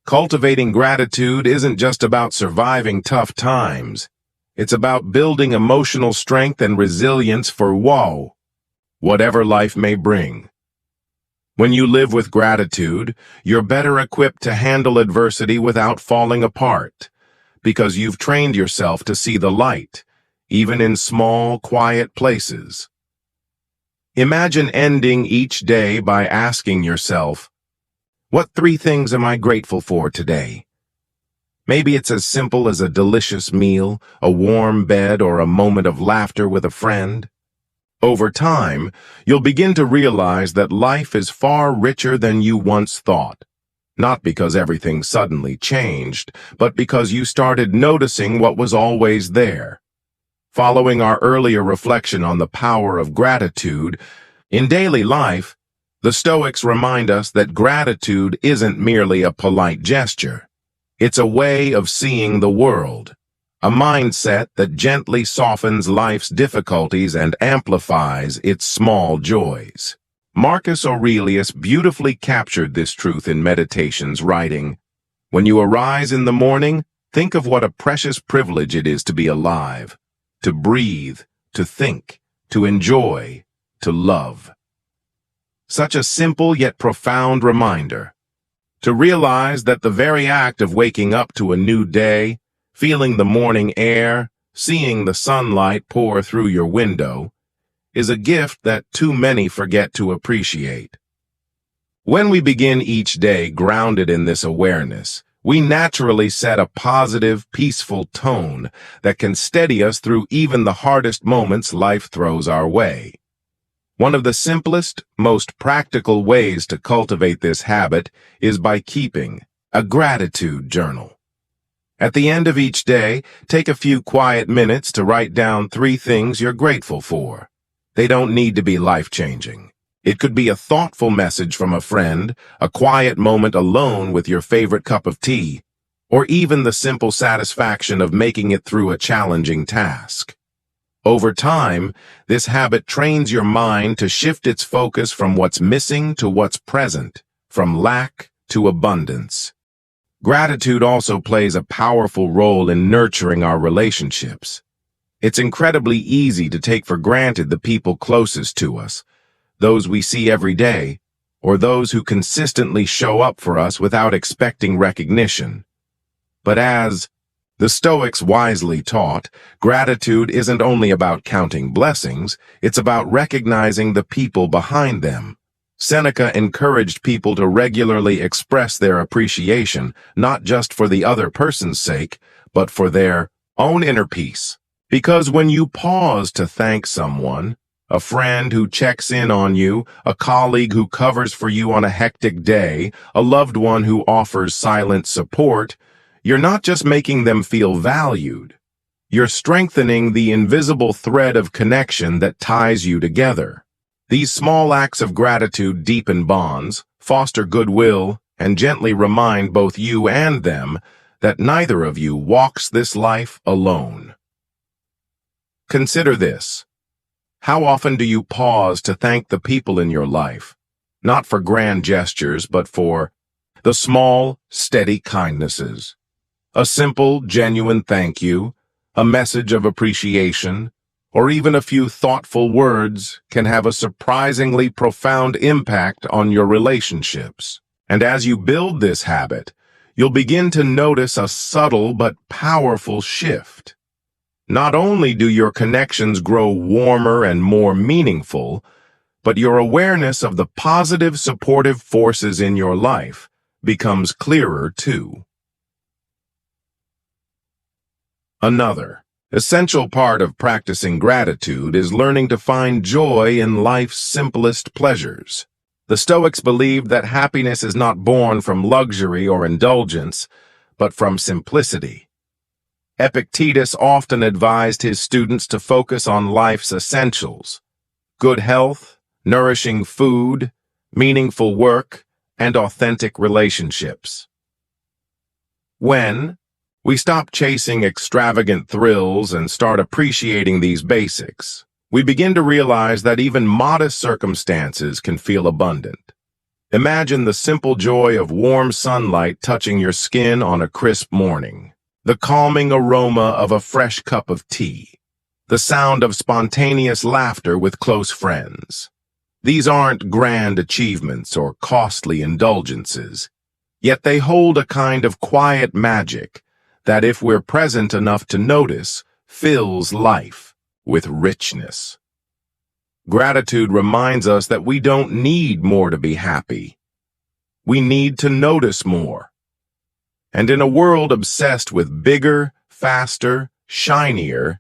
Cultivating gratitude isn't just about surviving tough times. It's about building emotional strength and resilience for whatever life may bring. When you live with gratitude, you're better equipped to handle adversity without falling apart, because you've trained yourself to see the light, even in small, quiet places. Imagine ending each day by asking yourself, what 3 things am I grateful for today? Maybe it's as simple as a delicious meal, a warm bed, or a moment of laughter with a friend. Over time, you'll begin to realize that life is far richer than you once thought. Not because everything suddenly changed, but because you started noticing what was always there. Following our earlier reflection on the power of gratitude, in daily life, the Stoics remind us that gratitude isn't merely a polite gesture. It's a way of seeing the world, a mindset that gently softens life's difficulties and amplifies its small joys. Marcus Aurelius beautifully captured this truth in Meditations, writing, "When you arise in the morning, think of what a precious privilege it is to be alive, to breathe, to think, to enjoy, to love." Such a simple yet profound reminder. To realize that the very act of waking up to a new day, feeling the morning air, seeing the sunlight pour through your window, is a gift that too many forget to appreciate. When we begin each day grounded in this awareness, we naturally set a positive, peaceful tone that can steady us through even the hardest moments life throws our way. One of the simplest, most practical ways to cultivate this habit is by keeping a gratitude journal. At the end of each day, take a few quiet minutes to write down 3 things you're grateful for. They don't need to be life-changing. It could be a thoughtful message from a friend, a quiet moment alone with your favorite cup of tea, or even the simple satisfaction of making it through a challenging task. Over time, this habit trains your mind to shift its focus from what's missing to what's present, from lack to abundance. Gratitude also plays a powerful role in nurturing our relationships. It's incredibly easy to take for granted the people closest to us, those we see every day, or those who consistently show up for us without expecting recognition. But as the Stoics wisely taught, gratitude isn't only about counting blessings, it's about recognizing the people behind them. Seneca encouraged people to regularly express their appreciation, not just for the other person's sake, but for their own inner peace. Because when you pause to thank someone, a friend who checks in on you, a colleague who covers for you on a hectic day, a loved one who offers silent support, you're not just making them feel valued. You're strengthening the invisible thread of connection that ties you together. These small acts of gratitude deepen bonds, foster goodwill, and gently remind both you and them that neither of you walks this life alone. Consider this. How often do you pause to thank the people in your life, not for grand gestures, but for the small, steady kindnesses? A simple, genuine thank you, a message of appreciation, or even a few thoughtful words can have a surprisingly profound impact on your relationships. And as you build this habit, you'll begin to notice a subtle but powerful shift. Not only do your connections grow warmer and more meaningful, but your awareness of the positive, supportive forces in your life becomes clearer too. Another essential part of practicing gratitude is learning to find joy in life's simplest pleasures. The Stoics believed that happiness is not born from luxury or indulgence, but from simplicity. Epictetus often advised his students to focus on life's essentials: good health, nourishing food, meaningful work, and authentic relationships. When we stop chasing extravagant thrills and start appreciating these basics, we begin to realize that even modest circumstances can feel abundant. Imagine the simple joy of warm sunlight touching your skin on a crisp morning, the calming aroma of a fresh cup of tea, the sound of spontaneous laughter with close friends. These aren't grand achievements or costly indulgences, yet they hold a kind of quiet magic that if we're present enough to notice, fills life with richness. Gratitude reminds us that we don't need more to be happy. We need to notice more. And in a world obsessed with bigger, faster, shinier,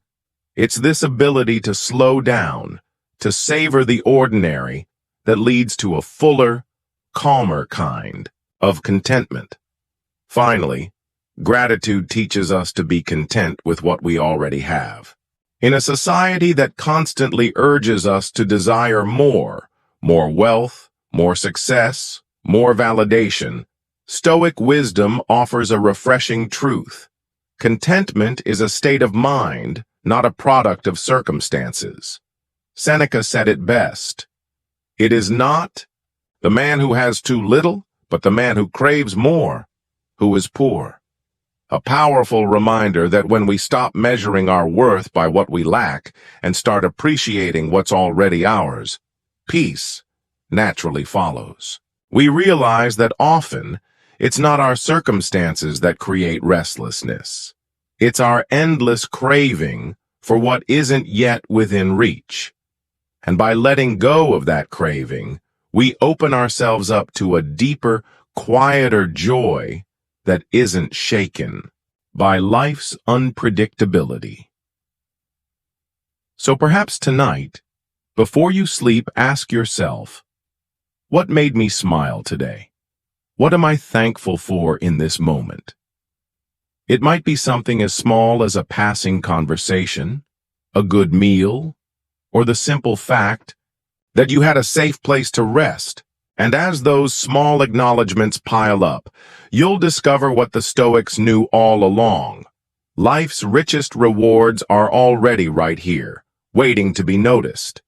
it's this ability to slow down, to savor the ordinary, that leads to a fuller, calmer kind of contentment. Finally, gratitude teaches us to be content with what we already have. In a society that constantly urges us to desire more wealth, more success, more validation, Stoic wisdom offers a refreshing truth. Contentment is a state of mind, not a product of circumstances. Seneca said it best. It is not the man who has too little, but the man who craves more, who is poor. A powerful reminder that when we stop measuring our worth by what we lack and start appreciating what's already ours, peace naturally follows. We realize that often it's not our circumstances that create restlessness. It's our endless craving for what isn't yet within reach. And by letting go of that craving, we open ourselves up to a deeper, quieter joy that isn't shaken by life's unpredictability. So perhaps tonight, before you sleep, ask yourself, what made me smile today? What am I thankful for in this moment? It might be something as small as a passing conversation, a good meal, or the simple fact that you had a safe place to rest. And as those small acknowledgments pile up, you'll discover what the Stoics knew all along. Life's richest rewards are already right here, waiting to be noticed.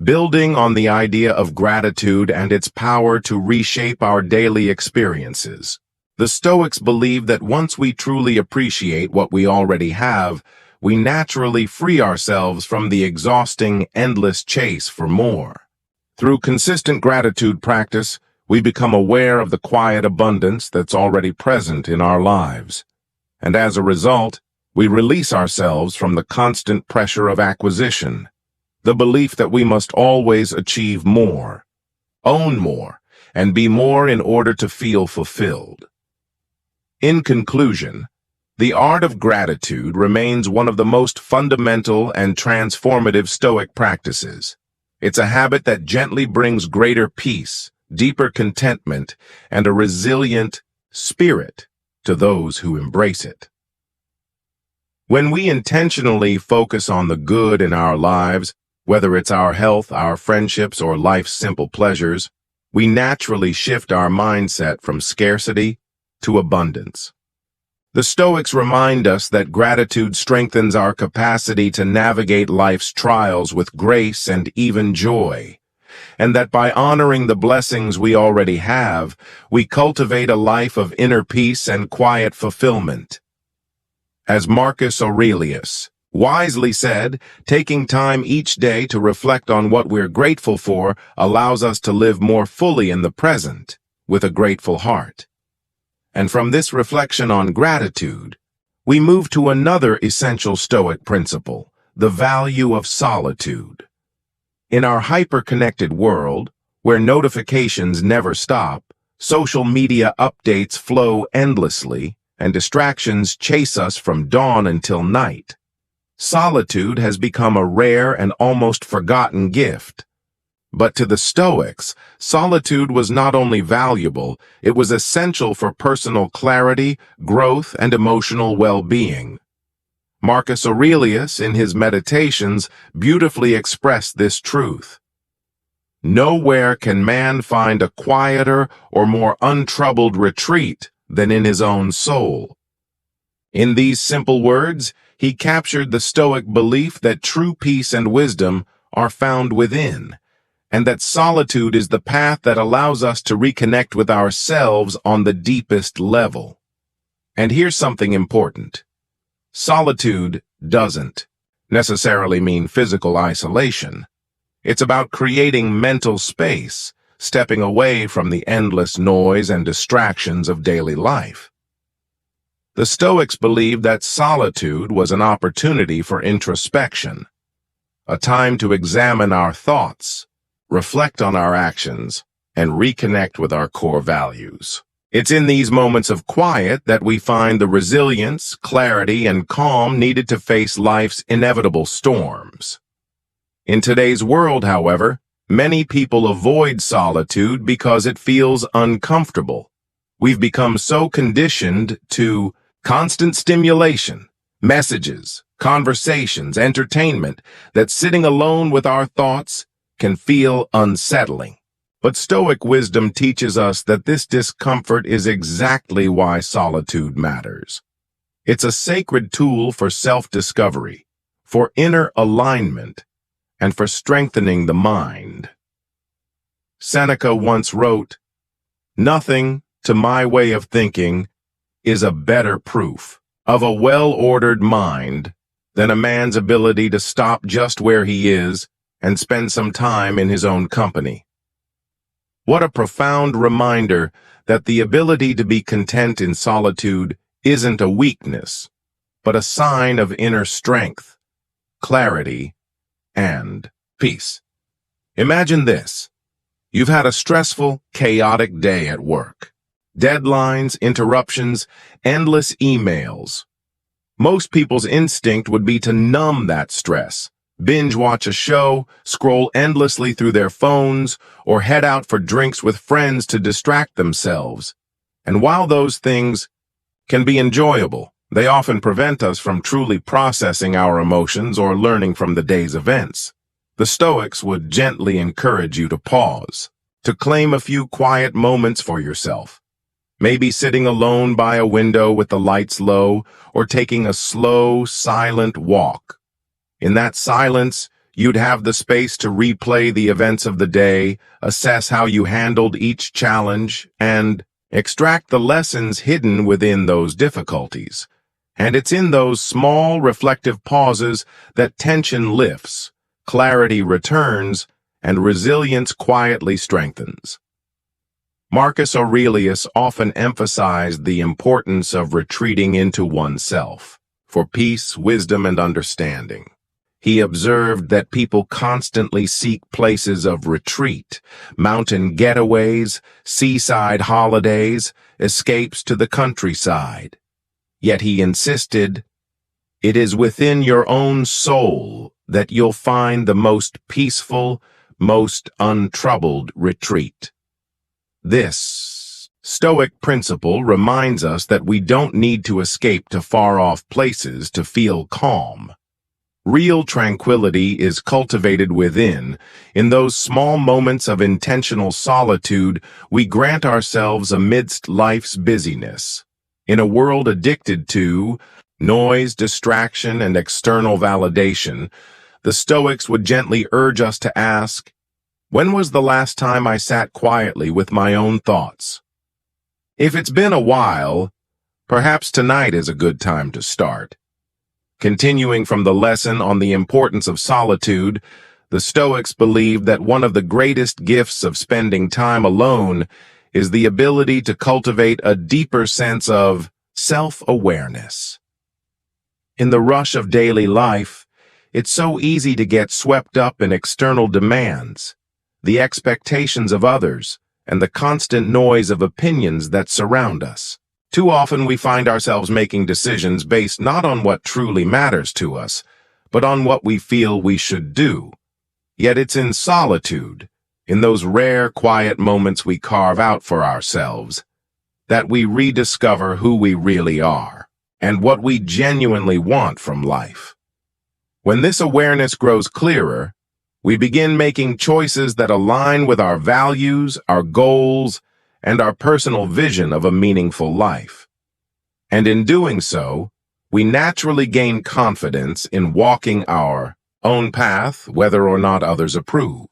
Building on the idea of gratitude and its power to reshape our daily experiences, the Stoics believe that once we truly appreciate what we already have, we naturally free ourselves from the exhausting, endless chase for more. Through consistent gratitude practice, we become aware of the quiet abundance that's already present in our lives. And as a result, we release ourselves from the constant pressure of acquisition, the belief that we must always achieve more, own more, and be more in order to feel fulfilled. In conclusion, the art of gratitude remains one of the most fundamental and transformative Stoic practices. It's a habit that gently brings greater peace, deeper contentment, and a resilient spirit to those who embrace it. When we intentionally focus on the good in our lives, whether it's our health, our friendships, or life's simple pleasures, we naturally shift our mindset from scarcity to abundance. The Stoics remind us that gratitude strengthens our capacity to navigate life's trials with grace and even joy, and that by honoring the blessings we already have, we cultivate a life of inner peace and quiet fulfillment. As Marcus Aurelius wisely said, taking time each day to reflect on what we're grateful for allows us to live more fully in the present with a grateful heart. And from this reflection on gratitude, we move to another essential Stoic principle, the value of solitude. In our hyper-connected world, where notifications never stop, social media updates flow endlessly, and distractions chase us from dawn until night, solitude has become a rare and almost forgotten gift. But to the Stoics, solitude was not only valuable, it was essential for personal clarity, growth, and emotional well-being. Marcus Aurelius, in his Meditations, beautifully expressed this truth. Nowhere can man find a quieter or more untroubled retreat than in his own soul. In these simple words, he captured the Stoic belief that true peace and wisdom are found within, and that solitude is the path that allows us to reconnect with ourselves on the deepest level. And here's something important. Solitude doesn't necessarily mean physical isolation. It's about creating mental space, stepping away from the endless noise and distractions of daily life. The Stoics believed that solitude was an opportunity for introspection, a time to examine our thoughts, reflect on our actions, and reconnect with our core values. It's in these moments of quiet that we find the resilience, clarity, and calm needed to face life's inevitable storms. In today's world, however, many people avoid solitude because it feels uncomfortable. We've become so conditioned to constant stimulation, messages, conversations, entertainment, that sitting alone with our thoughts can feel unsettling. But Stoic wisdom teaches us that this discomfort is exactly why solitude matters. It's a sacred tool for self-discovery, for inner alignment, and for strengthening the mind. Seneca once wrote, "Nothing, to my way of thinking, is a better proof of a well-ordered mind than a man's ability to stop just where he is and spend some time in his own company." What a profound reminder that the ability to be content in solitude isn't a weakness, but a sign of inner strength, clarity, and peace. Imagine this. You've had a stressful, chaotic day at work. Deadlines, interruptions, endless emails. Most people's instinct would be to numb that stress, binge watch a show, scroll endlessly through their phones, or head out for drinks with friends to distract themselves. And while those things can be enjoyable, they often prevent us from truly processing our emotions or learning from the day's events. The Stoics would gently encourage you to pause, to claim a few quiet moments for yourself. Maybe sitting alone by a window with the lights low, or taking a slow, silent walk. In that silence, you'd have the space to replay the events of the day, assess how you handled each challenge, and extract the lessons hidden within those difficulties. And it's in those small, reflective pauses that tension lifts, clarity returns, and resilience quietly strengthens. Marcus Aurelius often emphasized the importance of retreating into oneself for peace, wisdom, and understanding. He observed that people constantly seek places of retreat, mountain getaways, seaside holidays, escapes to the countryside. Yet he insisted, "It is within your own soul that you'll find the most peaceful, most untroubled retreat." This Stoic principle reminds us that we don't need to escape to far-off places to feel calm. Real tranquility is cultivated within, in those small moments of intentional solitude we grant ourselves amidst life's busyness. In a world addicted to noise, distraction, and external validation, the Stoics would gently urge us to ask, when was the last time I sat quietly with my own thoughts? If it's been a while, perhaps tonight is a good time to start. Continuing from the lesson on the importance of solitude, the Stoics believed that one of the greatest gifts of spending time alone is the ability to cultivate a deeper sense of self-awareness. In the rush of daily life, it's so easy to get swept up in external demands, the expectations of others, and the constant noise of opinions that surround us. Too often we find ourselves making decisions based not on what truly matters to us, but on what we feel we should do. Yet it's in solitude, in those rare, quiet moments we carve out for ourselves, that we rediscover who we really are and what we genuinely want from life. When this awareness grows clearer, we begin making choices that align with our values, our goals, and our personal vision of a meaningful life. And in doing so, we naturally gain confidence in walking our own path, whether or not others approve.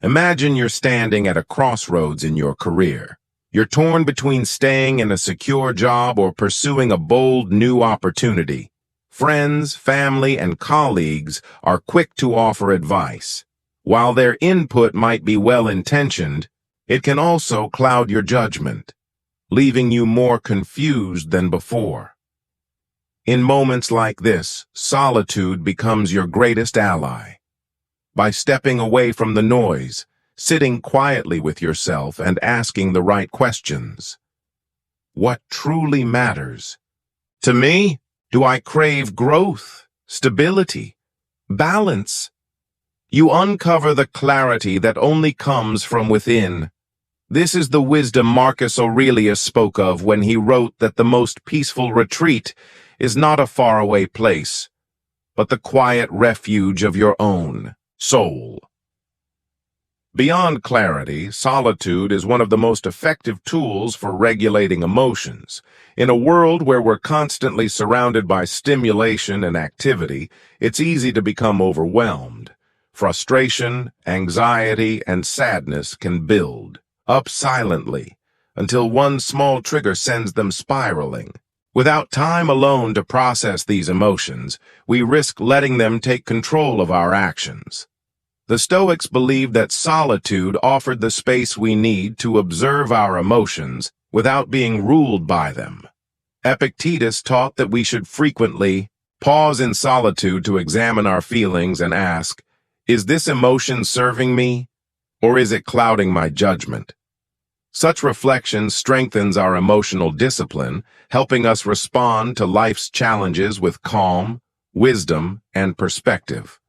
Imagine you're standing at a crossroads in your career. You're torn between staying in a secure job or pursuing a bold new opportunity. Friends, family, and colleagues are quick to offer advice. While their input might be well-intentioned, it can also cloud your judgment, leaving you more confused than before. In moments like this, solitude becomes your greatest ally. By stepping away from the noise, sitting quietly with yourself and asking the right questions. What truly matters? To me, do I crave growth, stability, balance? You uncover the clarity that only comes from within. This is the wisdom Marcus Aurelius spoke of when he wrote that the most peaceful retreat is not a faraway place, but the quiet refuge of your own soul. Beyond clarity, solitude is one of the most effective tools for regulating emotions. In a world where we're constantly surrounded by stimulation and activity, it's easy to become overwhelmed. Frustration, anxiety, and sadness can build up silently until one small trigger sends them spiraling. Without time alone to process these emotions, we risk letting them take control of our actions. The Stoics believed that solitude offered the space we need to observe our emotions without being ruled by them. Epictetus taught that we should frequently pause in solitude to examine our feelings and ask, is this emotion serving me, or is it clouding my judgment? Such reflection strengthens our emotional discipline, helping us respond to life's challenges with calm, wisdom, and perspective.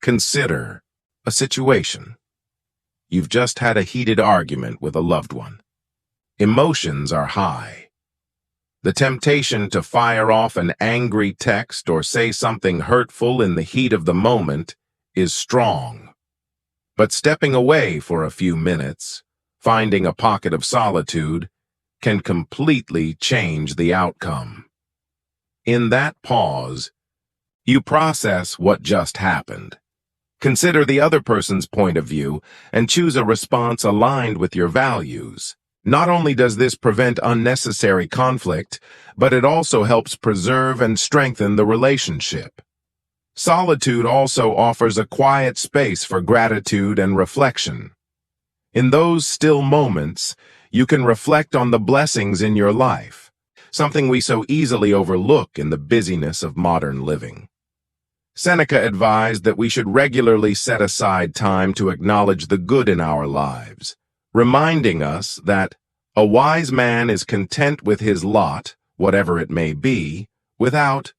Consider a situation. You've just had a heated argument with a loved one. Emotions are high. The temptation to fire off an angry text or say something hurtful in the heat of the moment is strong. But stepping away for a few minutes, finding a pocket of solitude, can completely change the outcome. In that pause, you process what just happened. Consider the other person's point of view and choose a response aligned with your values. Not only does this prevent unnecessary conflict, but it also helps preserve and strengthen the relationship. Solitude also offers a quiet space for gratitude and reflection. In those still moments, you can reflect on the blessings in your life, something we so easily overlook in the busyness of modern living. Seneca advised that we should regularly set aside time to acknowledge the good in our lives, reminding us that a wise man is content with his lot, whatever it may be, without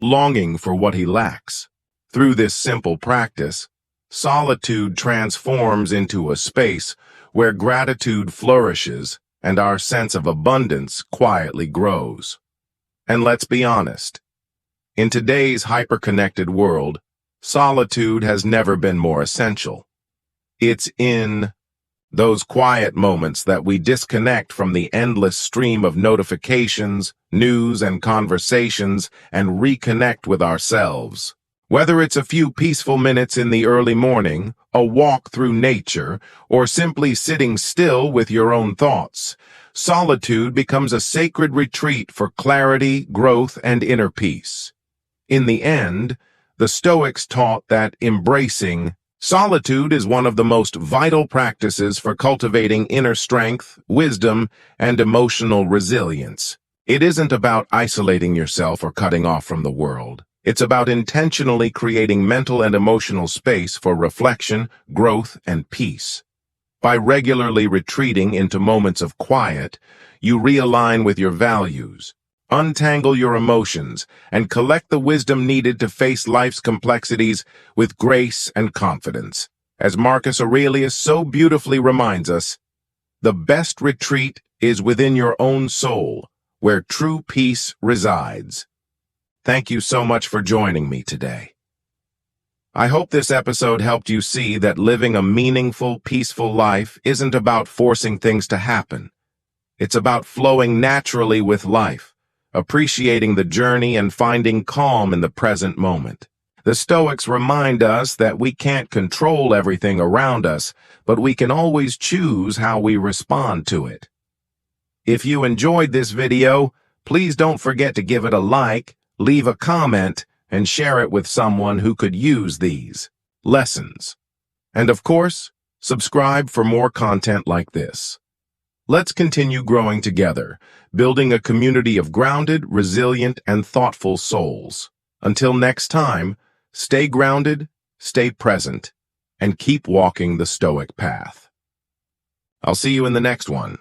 longing for what he lacks. Through this simple practice, solitude transforms into a space where gratitude flourishes and our sense of abundance quietly grows. And let's be honest, in today's hyper-connected world, solitude has never been more essential. It's in those quiet moments that we disconnect from the endless stream of notifications, news, and conversations and reconnect with ourselves. Whether it's a few peaceful minutes in the early morning, a walk through nature, or simply sitting still with your own thoughts, solitude becomes a sacred retreat for clarity, growth, and inner peace. In the end, the Stoics taught that embracing solitude is one of the most vital practices for cultivating inner strength, wisdom, and emotional resilience. It isn't about isolating yourself or cutting off from the world. It's about intentionally creating mental and emotional space for reflection, growth, and peace. By regularly retreating into moments of quiet, you realign with your values, untangle your emotions, and collect the wisdom needed to face life's complexities with grace and confidence. As Marcus Aurelius so beautifully reminds us, the best retreat is within your own soul, where true peace resides. Thank you so much for joining me today. I hope this episode helped you see that living a meaningful, peaceful life isn't about forcing things to happen. It's about flowing naturally with life, appreciating the journey and finding calm in the present moment. The Stoics remind us that we can't control everything around us, but we can always choose how we respond to it. If you enjoyed this video, please don't forget to give it a like, leave a comment, and share it with someone who could use these lessons. And of course, subscribe for more content like this. Let's continue growing together, building a community of grounded, resilient, and thoughtful souls. Until next time, stay grounded, stay present, and keep walking the Stoic path. I'll see you in the next one.